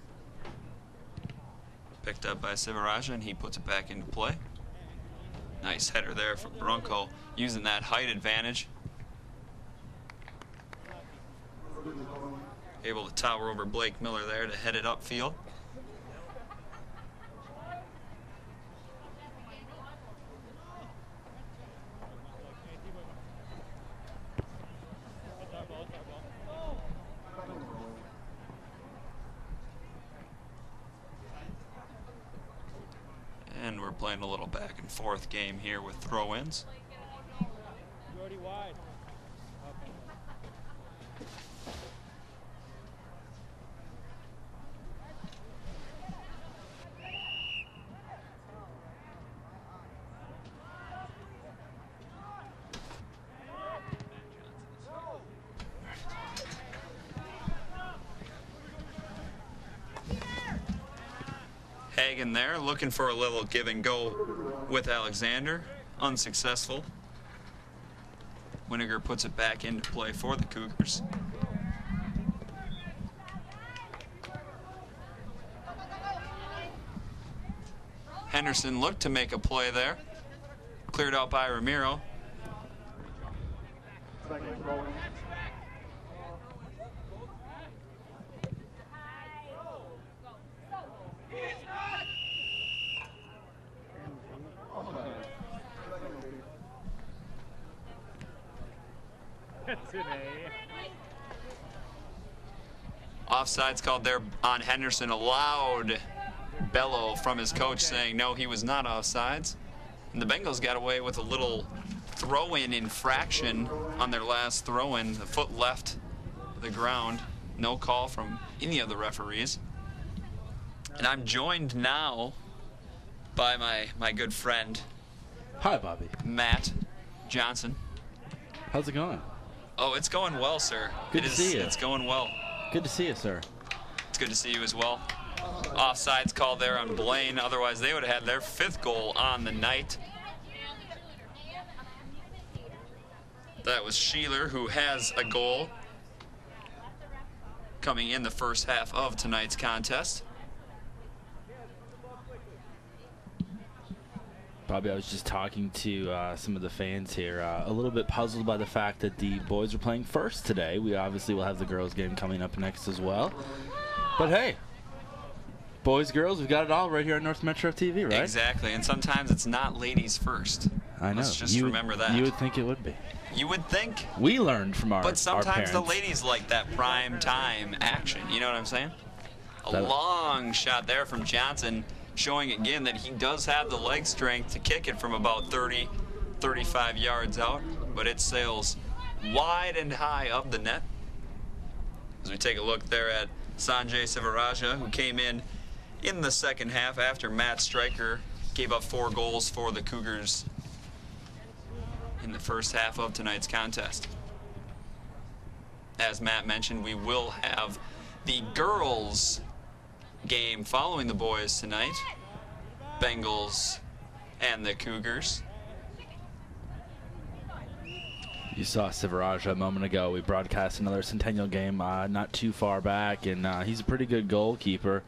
Picked up by Sivaraja, and he puts it back into play. Nice header there from Brunko, using that height advantage. Able to tower over Blake Miller there to head it upfield. And we're playing a little back and forth game here with throw-ins. Hagen there, looking for a little give and go with Alexander. Unsuccessful. Winiger puts it back into play for the Cougars. Henderson looked to make a play there. Cleared out by Ramiro. Offside's called there on Henderson. A loud bellow from his coach saying no, he was not offsides. And the Bengals got away with a little throw-in infraction on their last throw-in. The foot left the ground. No call from any of the referees. And I'm joined now by my good friend. Hi, Bobbie. Matt Johnson. How's it going? Oh, it's going well, sir. Good to see you. It's going well. Good to see you, sir. It's good to see you as well. Offside's called there on Blaine. Otherwise, they would have had their 5th goal on the night. That was Sheeler, who has a goal coming in the first half of tonight's contest. Bobby, I was just talking to some of the fans here, a little bit puzzled by the fact that the boys are playing first today. We obviously will have the girls game coming up next as well. But hey, boys, girls, we've got it all right here on North Metro TV, right? Exactly, and sometimes it's not ladies first. I know. Let's just remember that. You would think it would be. You would think. We learned from our But sometimes our the ladies like that prime time action. You know what I'm saying? A long shot there from Johnson, showing again that he does have the leg strength to kick it from about 30, 35 yards out, but it sails wide and high of the net. As we take a look there at Sanjay Sivaraja, who came in the second half after Matt Stryker gave up 4 goals for the Cougars in the first half of tonight's contest. As Matt mentioned, we will have the girls game following the boys tonight. Bengals and the Cougars. You saw Sivaraja a moment ago. We broadcast another Centennial game not too far back, and he's a pretty good goalkeeper.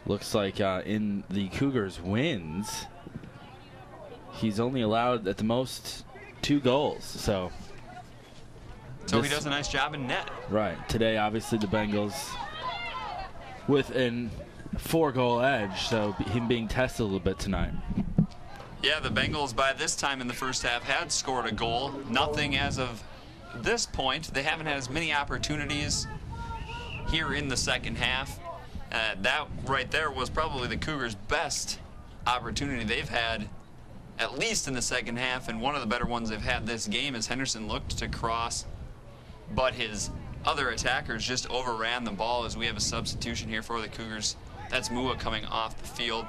Looks like in the Cougars wins, he's only allowed at the most 2 goals. So he does a nice job in net. Right. Today, obviously, the Bengals with a 4-goal edge, so him being tested a little bit tonight. Yeah, the Bengals by this time in the first half had scored a goal. Nothing as of this point. They haven't had as many opportunities here in the second half. That right there was probably the Cougars' best opportunity they've had, at least in the second half, and one of the better ones they've had this game as Henderson looked to cross, but his other attackers just overran the ball. As we have a substitution here for the Cougars. That's Mua coming off the field.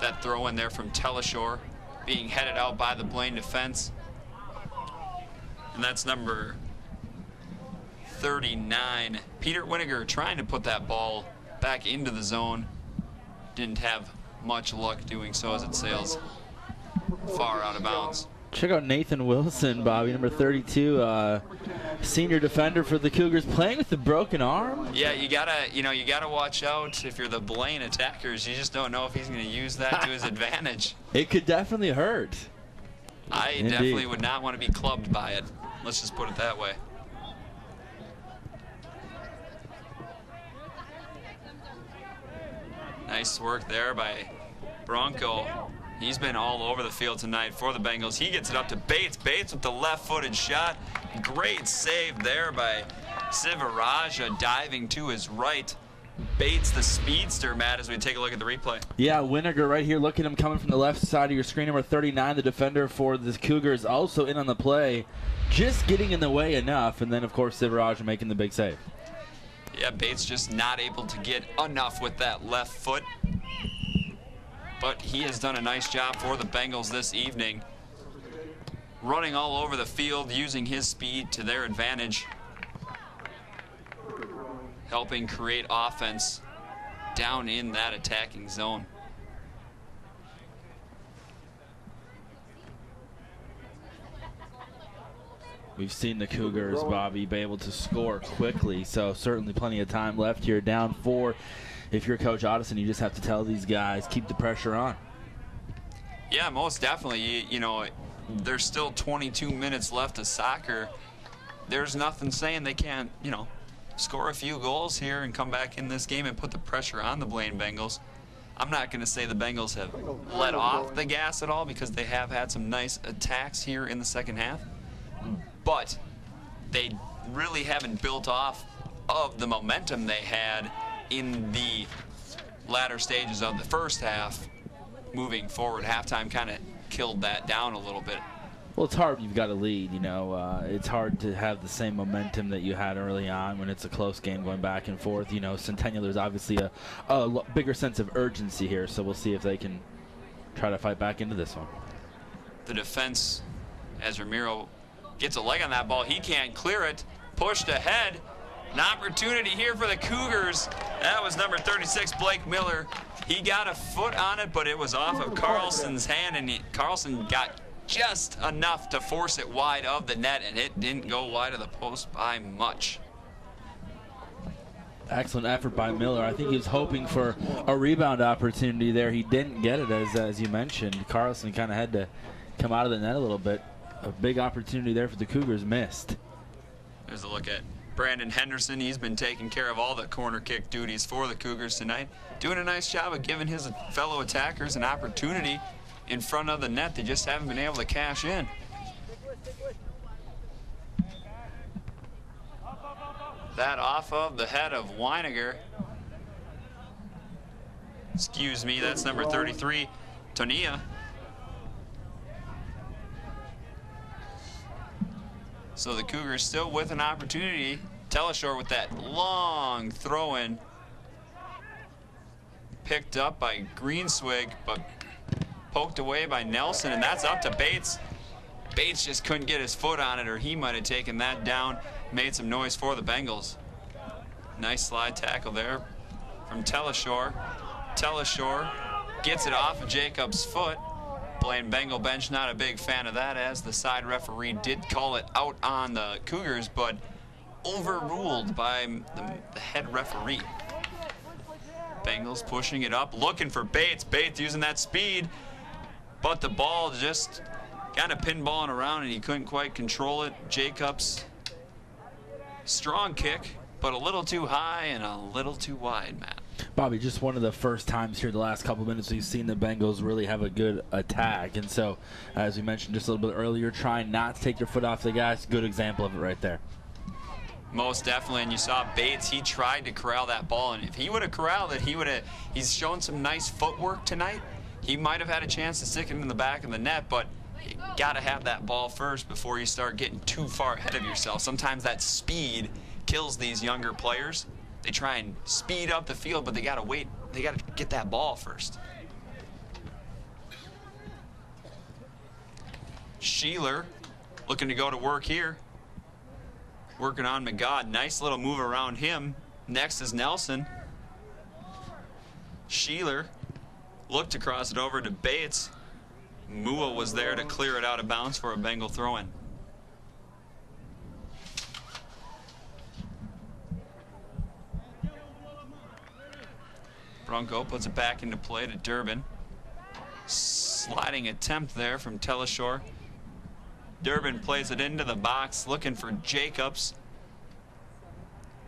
That throw in there from Teleshore being headed out by the Blaine defense. And that's number 39. Peter Winiger trying to put that ball back into the zone. Didn't have much luck doing so as it sails far out of bounds. Check out Nathan Wilson, Bobbie, number 32, senior defender for the Cougars, playing with a broken arm. Yeah, you gotta watch out if you're the Blaine attackers. You just don't know if he's going to use that to his advantage. It could definitely hurt. Indeed. Definitely would not want to be clubbed by it. Let's just put it that way. Nice work there by Bronco. He's been all over the field tonight for the Bengals. He gets it up to Bates. Bates with the left-footed shot. Great save there by Sivaraja, diving to his right. Bates, the speedster, Matt, as we take a look at the replay. Yeah, Winiger right here. Look at him coming from the left side of your screen. Number 39, the defender for the Cougars, also in on the play. Just getting in the way enough. And then, of course, Sivaraja making the big save. Yeah, Bates just not able to get enough with that left foot. But he has done a nice job for the Bengals this evening. Running all over the field, using his speed to their advantage. Helping create offense down in that attacking zone. We've seen the Cougars, Bobbie, be able to score quickly, so certainly plenty of time left here. Down 4. If you're Coach Otteson, you just have to tell these guys, keep the pressure on. Yeah, most definitely. You know, there's still 22 minutes left of soccer. There's nothing saying they can't, score a few goals here and come back in this game and put the pressure on the Blaine Bengals. I'm not going to say the Bengals have let off the gas at all, because they have had some nice attacks here in the second half. But they really haven't built off of the momentum they had in the latter stages of the first half. Moving forward, halftime kind of killed that down a little bit. Well, it's hard when you've got a lead, It's hard to have the same momentum that you had early on when it's a close game going back and forth. Centennial, there's obviously a bigger sense of urgency here, so we'll see if they can try to fight back into this one. The defense, as Ramiro gets a leg on that ball, he can't clear it. Pushed ahead. An opportunity here for the Cougars. That was number 36, Blake Miller. He got a foot on it, but it was off of Carlson's hand, and Carlson got just enough to force it wide of the net, and it didn't go wide of the post by much. Excellent effort by Miller. I think he was hoping for a rebound opportunity there. He didn't get it, as you mentioned. Carlson kind of had to come out of the net a little bit. A big opportunity there for the Cougars missed. There's a look at Brandon Henderson. He's been taking care of all the corner kick duties for the Cougars tonight. Doing a nice job of giving his fellow attackers an opportunity in front of the net. They just haven't been able to cash in. That off of the head of Weiniger. Excuse me, that's number 33, Tonia. So the Cougars still with an opportunity. Teleshore with that long throw-in. Picked up by Greenswig, but poked away by Nelson, and that's up to Bates. Bates just couldn't get his foot on it, or he might have taken that down. Made some noise for the Bengals. Nice slide tackle there from Teleshore. Teleshore gets it off of Jacob's foot. Blaine Bengal bench not a big fan of that, as the side referee did call it out on the Cougars, but overruled by the head referee. Bengals pushing it up, looking for Bates. Bates using that speed, but the ball just kind of pinballing around and he couldn't quite control it. Jacobs, strong kick, but a little too high and a little too wide, Matt. Bobbie, just one of the first times here the last couple minutes we've seen the Bengals really have a good attack. And so, as we mentioned just a little bit earlier, trying not to take their foot off the gas. Good example of it right there. Most definitely, and you saw Bates, he tried to corral that ball, and if he would have corralled it, he's shown some nice footwork tonight. He might have had a chance to stick it in the back of the net, but you gotta have that ball first before you start getting too far ahead of yourself. Sometimes that speed kills these younger players. They try and speed up the field, but they gotta wait. They gotta get that ball first. Sheeler looking to go to work here. Working on McGod. Nice little move around him. Next is Nelson. Sheeler looked to cross it over to Bates. Mua was there to clear it out of bounds for a Bengal throw-in. Bronco puts it back into play to Durbin. Sliding attempt there from Teleshore. Durbin plays it into the box, looking for Jacobs.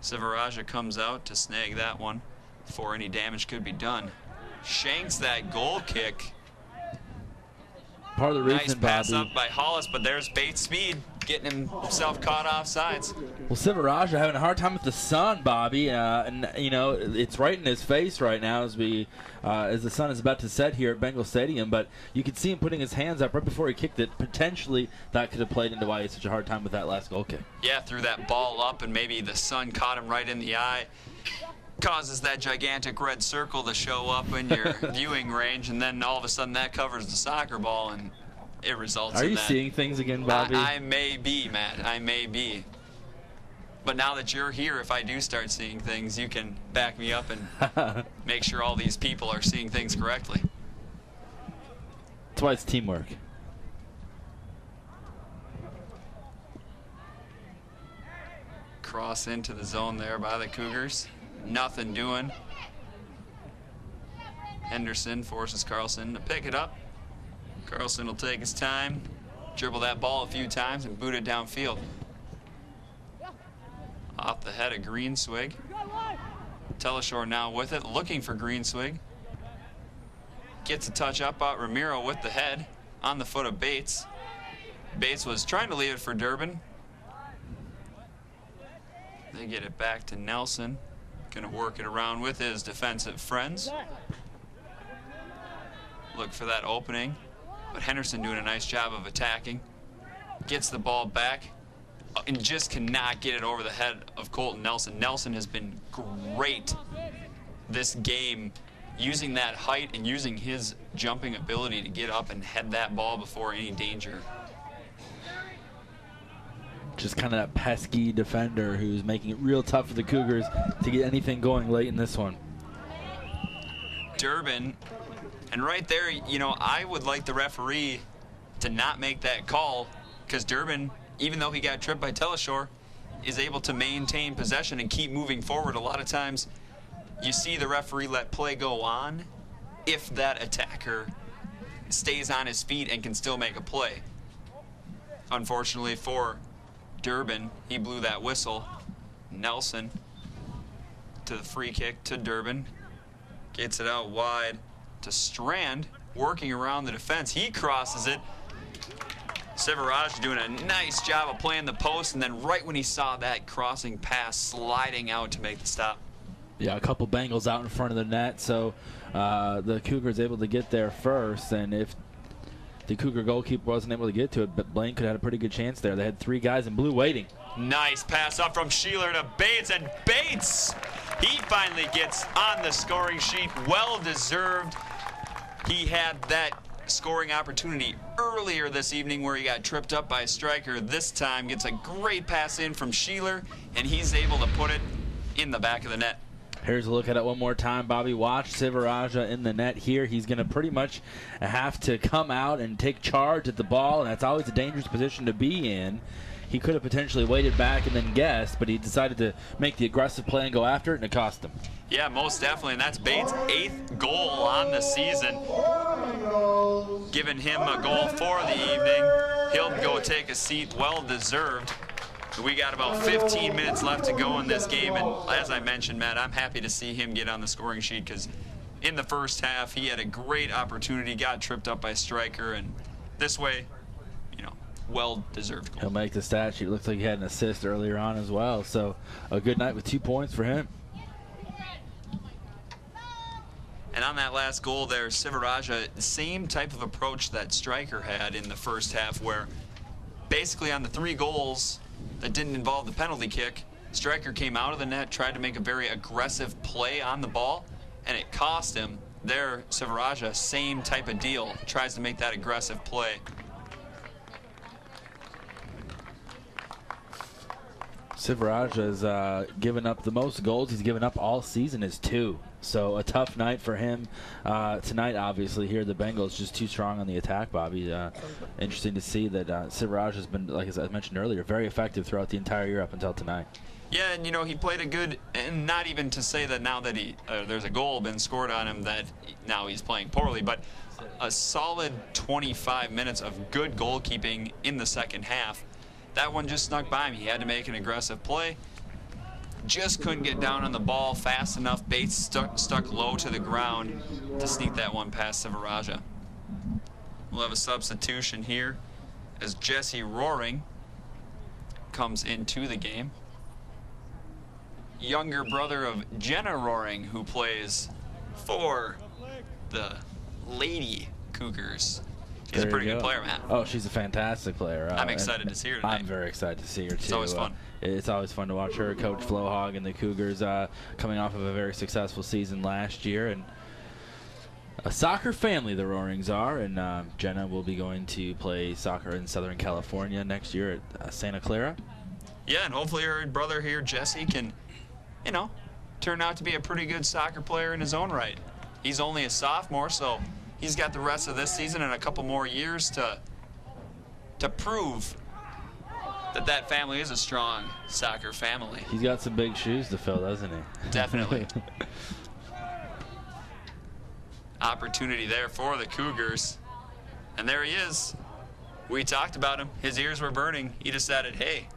Sivaraja comes out to snag that one before any damage could be done. Shanks that goal kick. Part of the reason, nice pass Bobbie, up by Hollis, but there's Bates' speed, getting himself caught off sides. Well, Sivaraja having a hard time with the sun, Bobbie, and you know it's right in his face right now as the sun is about to set here at Bengal Stadium. But you can see him putting his hands up right before he kicked it. Potentially, that could have played into why he had such a hard time with that last goal kick. Yeah, threw that ball up, and maybe the sun caught him right in the eye. Causes that gigantic red circle to show up in your viewing range, and then all of a sudden that covers the soccer ball, and it results in that. Are you seeing things again, Bobbie? I may be, Matt. I may be. But now that you're here, if I do start seeing things, you can back me up and make sure all these people are seeing things correctly. That's why it's teamwork. Cross into the zone there by the Cougars. Nothing doing. Henderson forces Carlson to pick it up. Carlson will take his time, dribble that ball a few times, and boot it downfield. Off the head of Greenswig. Teleshore now with it, looking for Greenswig. Gets a touch up out Ramiro with the head on the foot of Bates. Bates was trying to leave it for Durbin. They get it back to Nelson. Gonna work it around with his defensive friends. Look for that opening, but Henderson doing a nice job of attacking. Gets the ball back and just cannot get it over the head of Colton Nelson. Nelson has been great this game, using that height and using his jumping ability to get up and head that ball before any danger. Just kind of that pesky defender who's making it real tough for the Cougars to get anything going late in this one. Durbin, and right there, you know, I would like the referee to not make that call, because Durbin, even though he got tripped by Teleshore, is able to maintain possession and keep moving forward. A lot of times you see the referee let play go on if that attacker stays on his feet and can still make a play. Unfortunately for Durbin, he blew that whistle. Nelson to the free kick to Durbin. Gets it out wide to Strand, working around the defense. He crosses it. Severage doing a nice job of playing the post, and then right when he saw that crossing pass, sliding out to make the stop. Yeah, a couple Bengals out in front of the net, so the Cougars able to get there first, and if the Cougar goalkeeper wasn't able to get to it, but Blaine could have had a pretty good chance there. They had 3 guys in blue waiting. Nice pass up from Sheeler to Bates, and Bates, he finally gets on the scoring sheet. Well deserved. He had that scoring opportunity earlier this evening where he got tripped up by a striker. This time gets a great pass in from Sheeler, and he's able to put it in the back of the net. Here's a look at it one more time. Bobbie, watch Sivaraja in the net here. He's going to pretty much have to come out and take charge at the ball, and that's always a dangerous position to be in. He could have potentially waited back and then guessed, but he decided to make the aggressive play and go after it, and it cost him. Yeah, most definitely, and that's Bates' 8th goal on the season. Giving him a goal for the evening. He'll go take a seat, well deserved. We got about 15 minutes left to go in this game, and as I mentioned, Matt, I'm happy to see him get on the scoring sheet because in the first half he had a great opportunity, got tripped up by striker, and this way, you know, well-deserved goal. He'll make the stat sheet. Looks like he had an assist earlier on as well, so a good night with 2 points for him. And on that last goal there, Sivaraja, same type of approach that striker had in the first half, where basically on the 3 goals that didn't involve the penalty kick, striker came out of the net, tried to make a very aggressive play on the ball, and it cost him. There, Sivaraja, same type of deal, tries to make that aggressive play. Sivaraja has given up the most goals he's given up all season is 2. So a tough night for him tonight, obviously. Here, the Bengals just too strong on the attack, Bobbie. Interesting to see that Sivaraja has been, like as I mentioned earlier, very effective throughout the entire year up until tonight. Yeah, and you know, he played a good, and not even to say that now that there's a goal been scored on him that now he's playing poorly, but a solid 25 minutes of good goalkeeping in the second half. That one just snuck by him. He had to make an aggressive play. Just couldn't get down on the ball fast enough. Bates stuck low to the ground to sneak that one past Sivaraja. We'll have a substitution here as Jesse Roaring comes into the game. Younger brother of Jenna Roaring, who plays for the Lady Cougars. She's a pretty good player, Matt. Oh, she's a fantastic player. I'm excited to see her tonight. I'm very excited to see her, too. It's always fun. It's always fun to watch her, Coach Flohog and the Cougars coming off of a very successful season last year. And a soccer family, the Roarings are. And Jenna will be going to play soccer in Southern California next year at Santa Clara. Yeah, and hopefully her brother here, Jesse, can, you know, turn out to be a pretty good soccer player in his own right. He's only a sophomore, so he's got the rest of this season and a couple more years to prove that family is a strong soccer family. He's got some big shoes to fill, doesn't he? Definitely. Opportunity there for the Cougars. And there he is. We talked about him. His ears were burning. He decided, hey,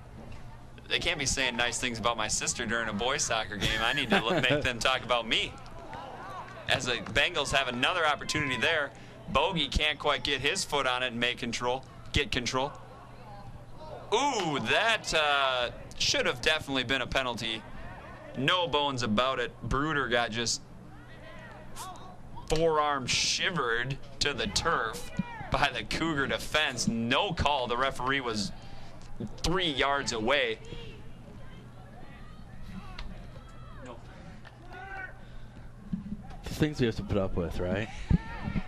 they can't be saying nice things about my sister during a boys' soccer game. I need to make them talk about me. As the Bengals have another opportunity there, Bobbie can't quite get his foot on it and get control. Ooh, that should have definitely been a penalty. No bones about it. Bruder got just forearm shivered to the turf by the Cougar defense. No call. The referee was 3 yards away. Things we have to put up with, right?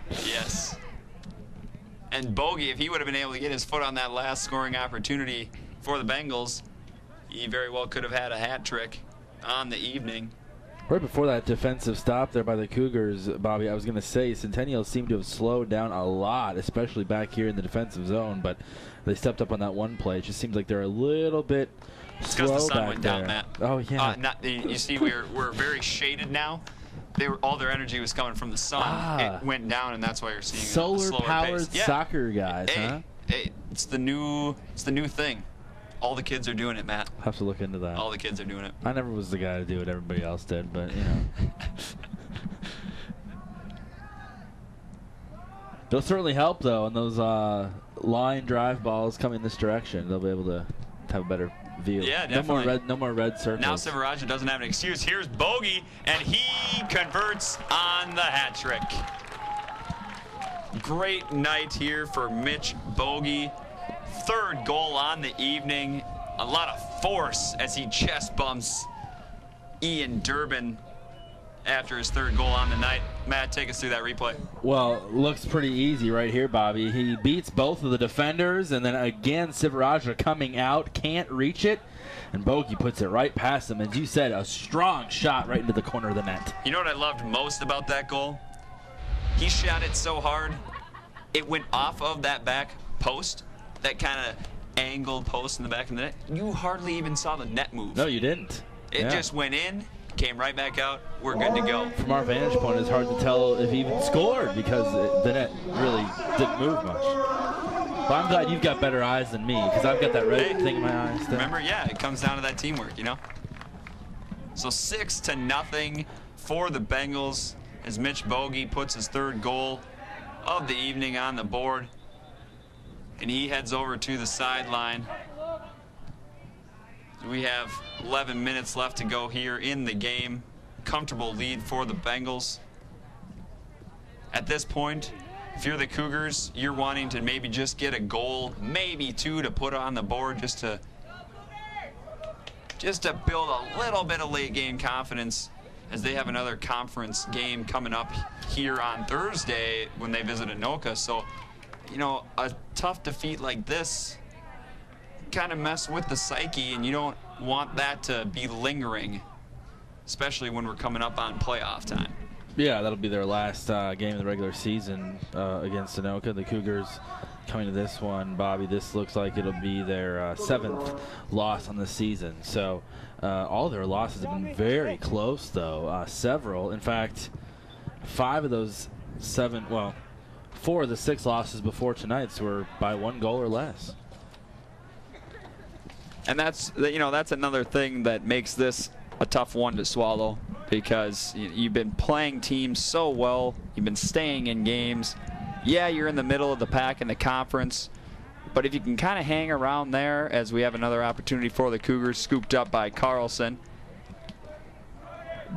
Yes. And Bobbie, if he would have been able to get his foot on that last scoring opportunity for the Bengals, he very well could have had a hat trick on the evening. Right before that defensive stop there by the Cougars, Bobbie, I was going to say Centennial seemed to have slowed down a lot, especially back here in the defensive zone, but they stepped up on that one play. It just seems like they're a little bit It's because the sun went down, Matt. Oh, yeah. You see, we're very shaded now. All their energy was coming from the sun. It went down, and that's why you're seeing a slower pace. Solar-powered soccer guys, huh? Hey, it's the new thing. All the kids are doing it, Matt. I'll have to look into that. All the kids are doing it. I never was the guy to do what everybody else did, but, you know. It'll certainly help, though, on those line drive balls coming this direction. They'll be able to have a better view. Yeah, definitely. No more red circles. Now Sivaraja doesn't have an excuse. Here's Bobbie, and he converts on the hat trick. Great night here for Mitch Bobbie. Third goal on the evening. A lot of force as he chest bumps Ian Durbin after his third goal on the night. Matt, take us through that replay. Well, looks pretty easy right here, Bobbie. He beats both of the defenders, and then again, Sivaraja coming out, can't reach it, and Bobbie puts it right past him. As you said, a strong shot right into the corner of the net. You know what I loved most about that goal? He shot it so hard, it went off of that back post, that kind of angled post in the back of the net. You hardly even saw the net move. No, you didn't. It just went in, came right back out. We're good to go. From our vantage point, it's hard to tell if he even scored because the net really didn't move much. But I'm glad you've got better eyes than me because I've got that red thing in my eyes still. Remember, yeah, it comes down to that teamwork, you know? So 6-0 for the Bengals as Mitch Bobbie puts his third goal of the evening on the board. And he heads over to the sideline. We have 11 minutes left to go here in the game. Comfortable lead for the Bengals. At this point, if you're the Cougars, you're wanting to maybe just get a goal, maybe two to put on the board just to build a little bit of late game confidence as they have another conference game coming up here on Thursday when they visit Anoka. So, you know, a tough defeat like this kind of mess with the psyche, and you don't want that to be lingering, especially when we're coming up on playoff time. Yeah, that'll be their last game of the regular season against Anoka. The Cougars coming to this one, Bobbie, this looks like it'll be their 7th loss on the season. So all their losses have been very close, though. Several. In fact, 5 of those 7, well, 4 of the 6 losses before tonight's were by 1 goal or less. And that's another thing that makes this a tough one to swallow, because you've been playing teams so well, you've been staying in games. Yeah, you're in the middle of the pack in the conference, but if you can kind of hang around there, as we have another opportunity for the Cougars, scooped up by Carlson.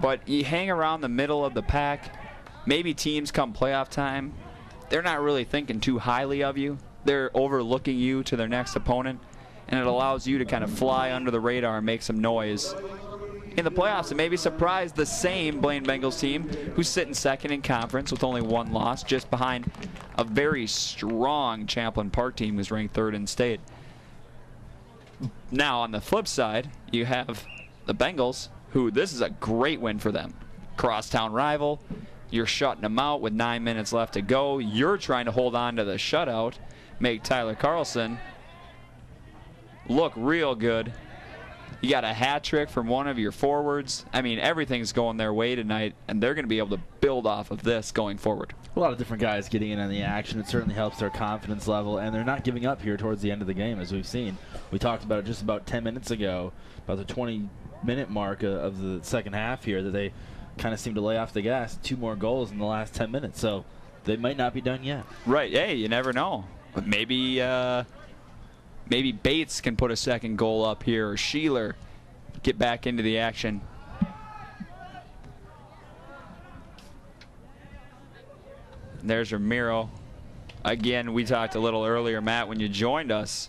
But you hang around the middle of the pack, maybe teams come playoff time, they're not really thinking too highly of you. They're overlooking you to their next opponent, and it allows you to kind of fly under the radar and make some noise in the playoffs and maybe surprise the same Blaine Bengals team who's sitting second in conference with only 1 loss, just behind a very strong Champlain Park team who's ranked 3rd in state. Now, on the flip side, you have the Bengals, who this is a great win for them. Crosstown rival. You're shutting them out with 9 minutes left to go. You're trying to hold on to the shutout, make Tyler Carlson look real good. You got a hat trick from one of your forwards. I mean, everything's going their way tonight, and they're going to be able to build off of this going forward. A lot of different guys getting in on the action. It certainly helps their confidence level, and they're not giving up here towards the end of the game, as we've seen. We talked about it just about 10 minutes ago, about the 20-minute mark of the second half here, that they kind of seem to lay off the gas. 2 more goals in the last 10 minutes, so they might not be done yet. Right. Hey, you never know. But maybe Bates can put a second goal up here, or Sheeler get back into the action. And there's Ramiro. Again, we talked a little earlier, Matt, when you joined us.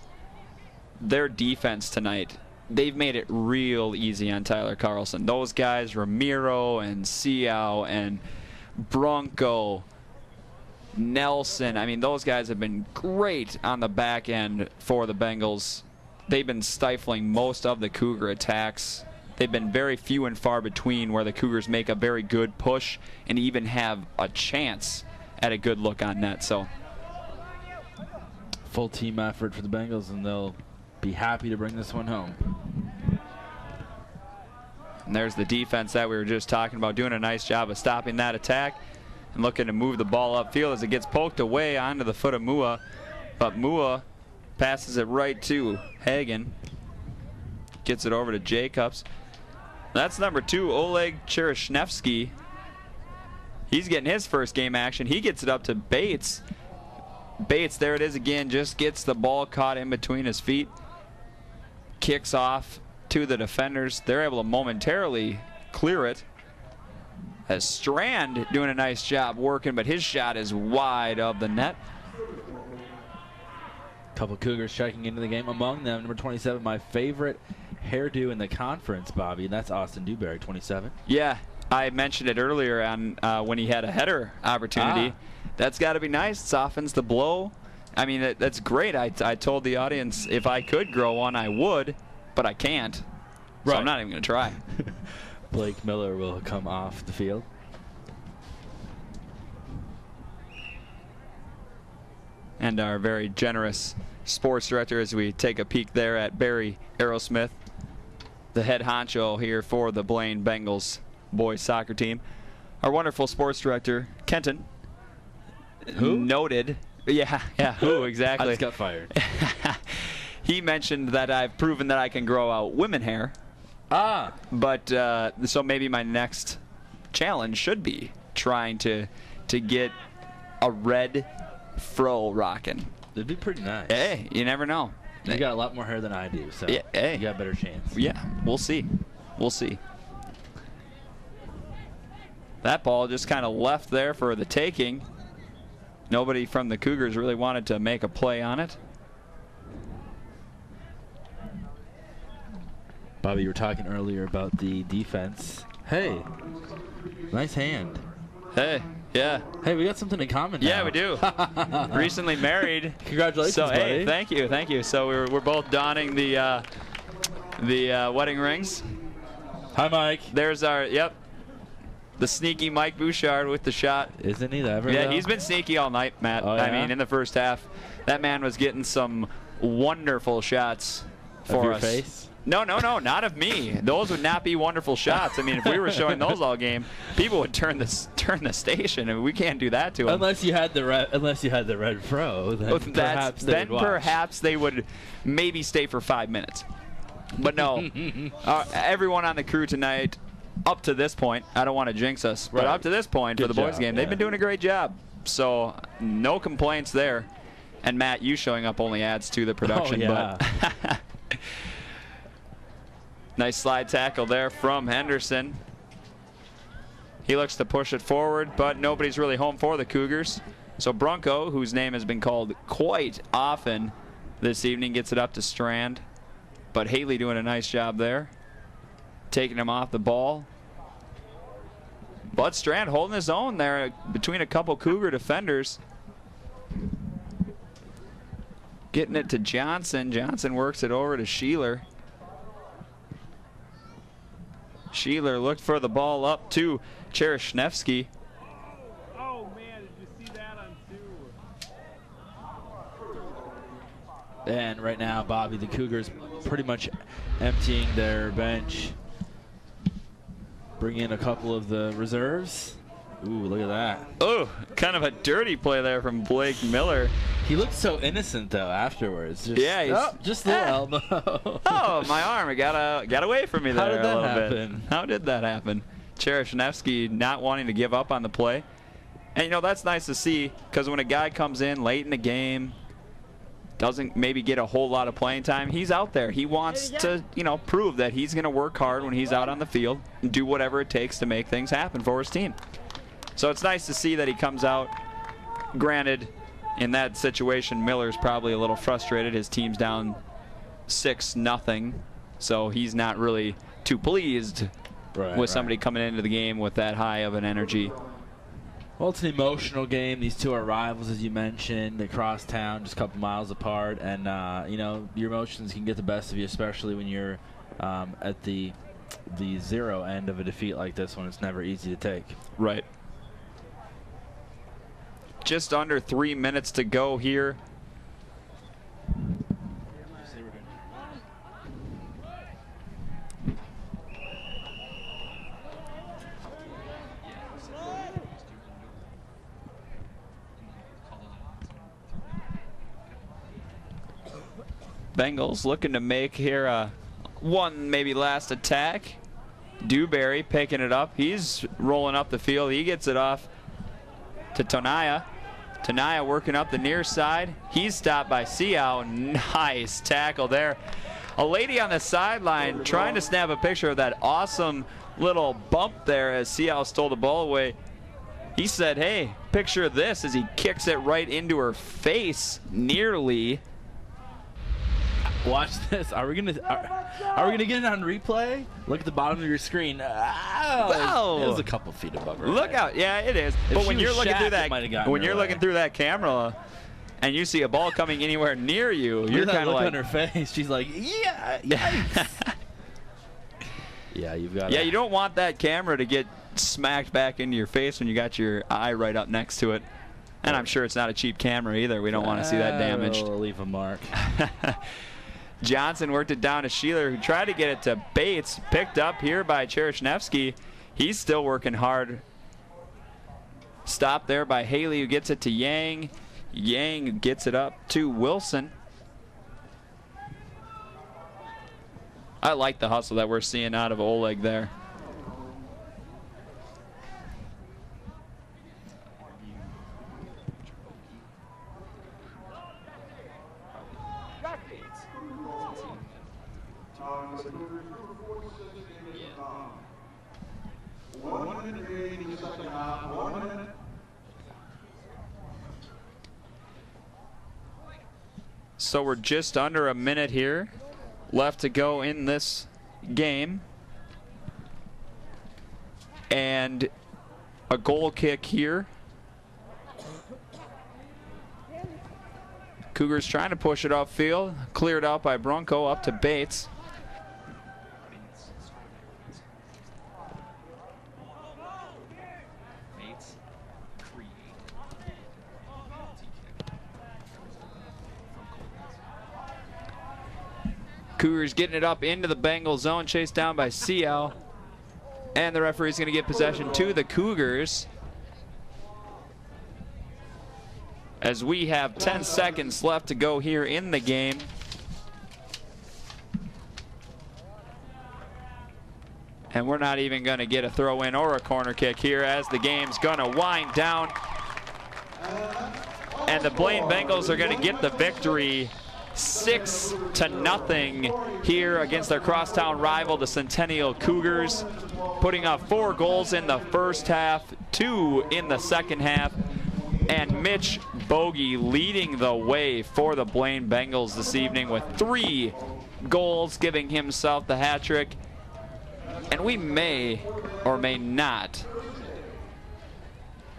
Their defense tonight, they've made it real easy on Tyler Carlson. Those guys, Ramiro and Siao and Bronco, Nelson, I mean, those guys have been great on the back end for the Bengals. They've been stifling most of the Cougar attacks. They've been very few and far between where the Cougars make a very good push and even have a chance at a good look on net. So, full team effort for the Bengals, and they'll be happy to bring this one home. And there's the defense that we were just talking about, doing a nice job of stopping that attack and looking to move the ball upfield as it gets poked away onto the foot of Mua. But Mua passes it right to Hagen. Gets it over to Jacobs. That's number 2, Oleg Cheryshnevsky. He's getting his first game action. He gets it up to Bates. Bates, there it is again, just gets the ball caught in between his feet. Kicks off to the defenders. They're able to momentarily clear it. As Strand doing a nice job working, but his shot is wide of the net. Couple Cougars checking into the game. Among them, number 27, my favorite hairdo in the conference, Bobbie, and that's Austin Dewberry, 27. Yeah, I mentioned it earlier on when he had a header opportunity. That's got to be nice. It softens the blow. I mean, that's great. I told the audience if I could grow one, I would, but I can't. Right. So I'm not even going to try. Blake Miller will come off the field. And our very generous sports director as we take a peek there at Barry Aerosmith, the head honcho here for the Blaine Bengals boys soccer team. Our wonderful sports director, Kenton. Who? Noted. Yeah, who exactly? I just got fired. He mentioned that I've proven that I can grow out women hair. But so maybe my next challenge should be trying to get a red fro rocking. It'd be pretty nice. Hey, you never know. You got a lot more hair than I do, so yeah, hey. You got a better chance. Yeah, we'll see. We'll see. That ball just kind of left there for the taking. Nobody from the Cougars really wanted to make a play on it. Bobbie, you were talking earlier about the defense. Hey, nice hand. Hey, yeah. Hey, we got something in common now. Yeah, we do. Recently married. Congratulations, so, buddy. Hey, thank you. So we're both donning the wedding rings. Hi, Mike. There's our, the sneaky Mike Bouchard with the shot. Isn't he ever? Yeah, though? he's been sneaky all night, Matt. Oh, yeah? I mean, in the first half, that man was getting some wonderful shots for of your us. Face? No, not of me. Those would not be wonderful shots. I mean, if we were showing those all game, people would turn the station. I mean, we can't do that to them. Unless you had the red fro, then perhaps they would maybe stay for 5 minutes. But no, everyone on the crew tonight, up to this point, I don't want to jinx us, but up to this point for the boys game, they've been doing a great job. So no complaints there. And Matt, you showing up only adds to the production. But nice slide tackle there from Henderson. He looks to push it forward, but nobody's really home for the Cougars. So Brunko, whose name has been called quite often this evening, gets it up to Strand. But Haley doing a nice job there, taking him off the ball. But Strand holding his own there between a couple Cougar defenders. Getting it to Johnson. Johnson works it over to Sheeler. Sheeler looked for the ball up to Cheryshnevsky. Oh, man, did you see that on two? And right now, Bobbie, the Cougars pretty much emptying their bench. Bring in a couple of the reserves. Ooh, look at that. Oh, kind of a dirty play there from Blake Miller. He looked so innocent, though, afterwards. Just, just a little elbow. Oh, my arm. It got away from me there How did that a little happen? bit. How did that happen? Cheryshnevsky not wanting to give up on the play. And, you know, that's nice to see because when a guy comes in late in the game, doesn't maybe get a whole lot of playing time, he's out there. He wants to, you know, prove that he's going to work hard when he's out on the field and do whatever it takes to make things happen for his team. So it's nice to see that he comes out. Granted, in that situation, Miller's probably a little frustrated. His team's down 6-0, so he's not really too pleased with somebody coming into the game with that high of an energy. Well, it's an emotional game. These two are rivals, as you mentioned. They cross town just a couple miles apart, and you know, your emotions can get the best of you, especially when you're at the zero end of a defeat like this one. It's never easy to take. Right. Just under 3 minutes to go here. Bengals looking to make here one maybe last attack. Dewberry picking it up. He's rolling up the field. He gets it off to Tonaya. Tonaya working up the near side. He's stopped by Seau. Nice tackle there. A lady on the sideline trying to snap a picture of that awesome little bump there as Seau stole the ball away. He said, hey, picture this, as he kicks it right into her face, nearly. Watch this. Are we gonna get it on replay? Look at the bottom of your screen. It was a couple feet above her. Look out! Yeah, it is. But when you're looking through that camera, and you see a ball coming anywhere near you, you're kind of like on her face. She's like, yeah, yikes. Yeah, you've got. Yeah, you don't want that camera to get smacked back into your face when you got your eye right up next to it. And I'm sure it's not a cheap camera either. We don't want to see that damaged. It'll leave a mark. Johnson worked it down to Sheeler, who tried to get it to Bates. Picked up here by Cheryshnevsky. He's still working hard. Stopped there by Haley, who gets it to Yang. Yang gets it up to Wilson. I like the hustle that we're seeing out of Oleg there. So we're just under a minute here left to go in this game. And a goal kick here. Cougars trying to push it upfield. Cleared out by Bronco up to Bates. Cougars getting it up into the Bengal zone, chased down by Seau. And the referee's going to give possession to the Cougars, as we have 10 seconds left to go here in the game. And we're not even going to get a throw in or a corner kick here, as the game's going to wind down. And the Blaine Bengals are going to get the victory 6-0 here against their crosstown rival, the Centennial Cougars, putting up 4 goals in the first half, 2 in the second half, and Mitch Bobbie leading the way for the Blaine Bengals this evening with 3 goals, giving himself the hat trick. And we may or may not,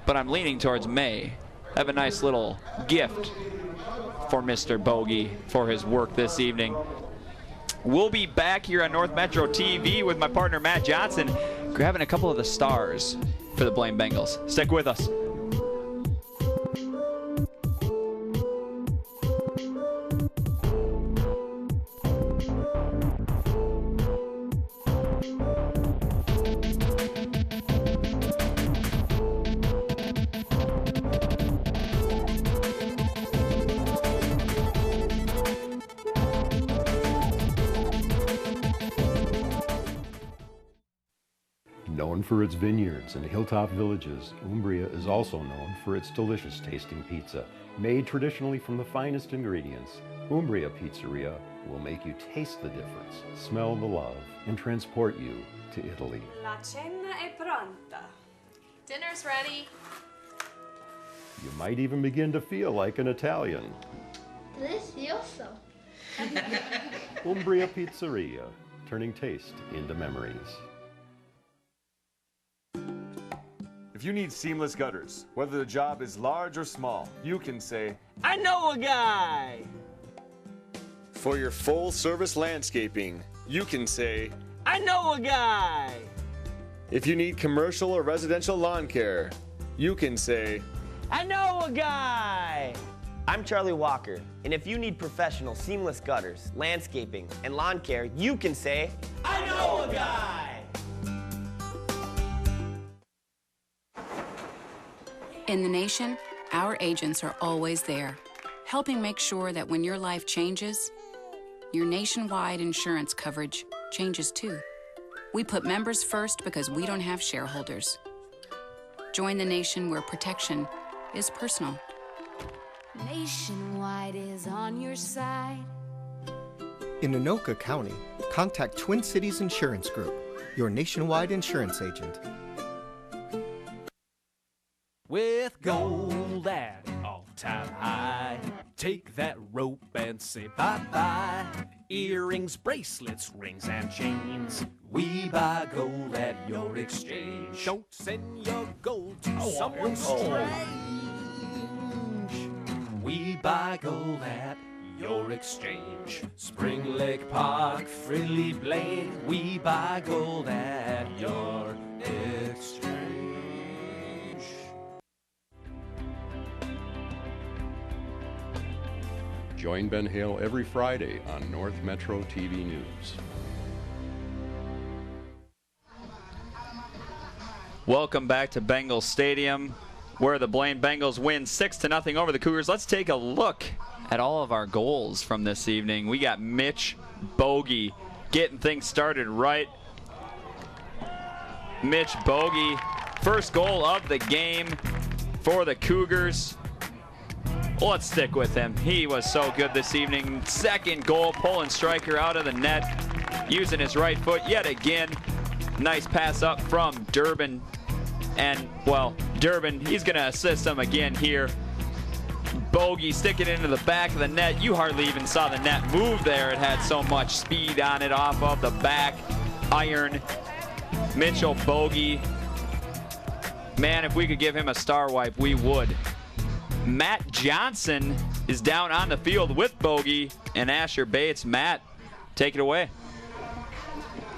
but I'm leaning towards may, have a nice little gift for Mr. Bobbie for his work this evening. We'll be back here on North Metro TV with my partner Matt Johnson, grabbing a couple of the stars for the Blaine Bengals. Stick with us. Known for its vineyards and hilltop villages, Umbria is also known for its delicious tasting pizza. Made traditionally from the finest ingredients, Umbria Pizzeria will make you taste the difference, smell the love, and transport you to Italy. La cena è pronta. Dinner's ready. You might even begin to feel like an Italian. Delicioso. Umbria Pizzeria, turning taste into memories. If you need seamless gutters, whether the job is large or small, you can say, I know a guy! For your full-service landscaping, you can say, I know a guy! If you need commercial or residential lawn care, you can say, I know a guy! I'm Charlie Walker, and if you need professional seamless gutters, landscaping, and lawn care, you can say, I know a guy! In the nation, our agents are always there, helping make sure that when your life changes, your nationwide insurance coverage changes too. We put members first because we don't have shareholders. Join the nation where protection is personal. Nationwide is on your side. In Anoka County, contact Twin Cities Insurance Group, your nationwide insurance agent. With gold at all-time high, take that rope and say bye-bye. Earrings, bracelets, rings, and chains. We buy gold at your exchange. Don't send your gold to someone strange. We buy gold at your exchange. Spring Lake Park, Friendly Blaine. We buy gold at your exchange. Join Ben Hale every Friday on North Metro TV News. Welcome back to Bengals Stadium, where the Blaine Bengals win 6-0 over the Cougars. Let's take a look at all of our goals from this evening. We got Mitch Bobbie getting things started right. Mitch Bobbie, first goal of the game for the Cougars. Well, let's stick with him. He was so good this evening. Second goal, pulling striker out of the net, using his right foot yet again. Nice pass up from Durbin. And, well, Durbin, he's going to assist him again here. Bobbie sticking it into the back of the net. You hardly even saw the net move there. It had so much speed on it off of the back iron. Mitchell Bobbie. Man, if we could give him a star wipe, we would. Matt Johnson is down on the field with Bobbie and Asher Bates. Matt, take it away.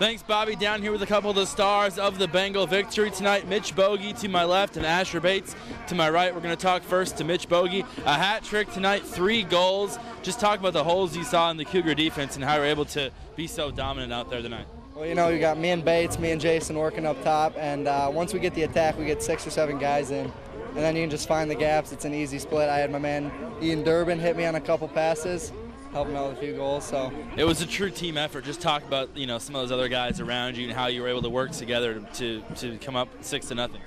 Thanks, Bobbie. Down here with a couple of the stars of the Bengal victory tonight. Mitch Bobbie to my left and Asher Bates to my right. We're going to talk first to Mitch Bobbie. A hat trick tonight, 3 goals. Just talk about the holes you saw in the Cougar defense and how you're able to be so dominant out there tonight. Well, you know, you got me and Bates, me and Jason working up top, and once we get the attack, we get 6 or 7 guys in. And then you can just find the gaps. It's an easy split. I had my man Ian Durbin hit me on a couple passes, helping out with a few goals. So it was a true team effort. Just talk about, you know, some of those other guys around you and how you were able to work together to come up 6-0.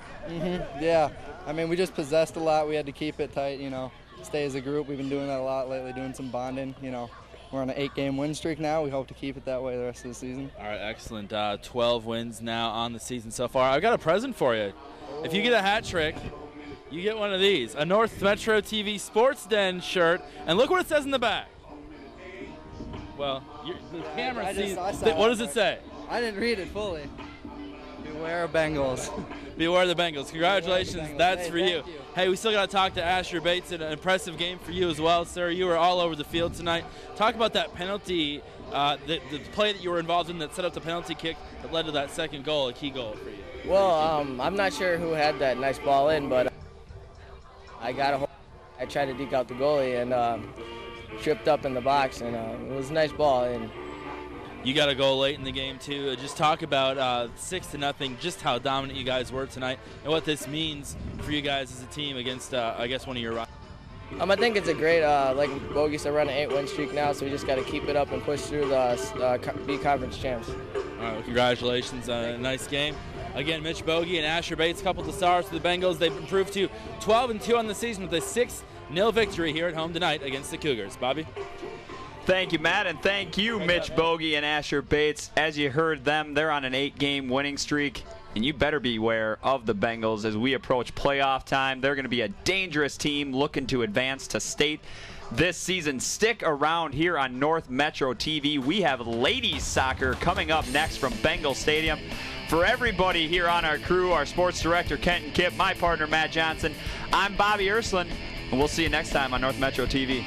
Yeah, I mean, we just possessed a lot. We had to keep it tight, you know, stay as a group. We've been doing that a lot lately, doing some bonding. You know, we're on an 8-game win streak now. We hope to keep it that way the rest of the season. All right, excellent. 12 wins now on the season so far. I've got a present for you. If you get a hat trick, you get one of these, a North Metro TV Sports Den shirt, and look what it says in the back. Well, the camera sees. What does it say? I didn't read it fully. Beware Bengals. Beware the Bengals. Congratulations, Bengals. that's hey, for you. Hey, we still got to talk to Asher Bates. An impressive game for you as well, sir. You were all over the field tonight. Talk about that penalty, the play that you were involved in that set up the penalty kick that led to that second goal, a key goal for you. Well, I'm not sure who had that nice ball in, but I got a hold. I tried to deke out the goalie and tripped up in the box, and it was a nice ball. And you got a goal late in the game too. Just talk about 6-0, just how dominant you guys were tonight, and what this means for you guys as a team against, I guess, one of your rivals. I think it's a great, like Bogie said, we're on an 8-win streak now, so we just got to keep it up and push through the B Conference champs. All right, well, congratulations on a nice game. Again, Mitch Bogie and Asher Bates, a couple of the stars for the Bengals. They've improved to 12-2 on the season with a 6-0 victory here at home tonight against the Cougars. Bobbie? Thank you, Matt, and thank you, Mitch Bogie and Asher Bates. As you heard them, they're on an 8-game winning streak, and you better beware of the Bengals as we approach playoff time. They're going to be a dangerous team looking to advance to state this season. Stick around here on North Metro TV. We have ladies soccer coming up next from Bengal Stadium. For everybody here on our crew, our sports director, Kenton Kipp, my partner, Matt Johnson, I'm Bobbie Ersland, and we'll see you next time on North Metro TV.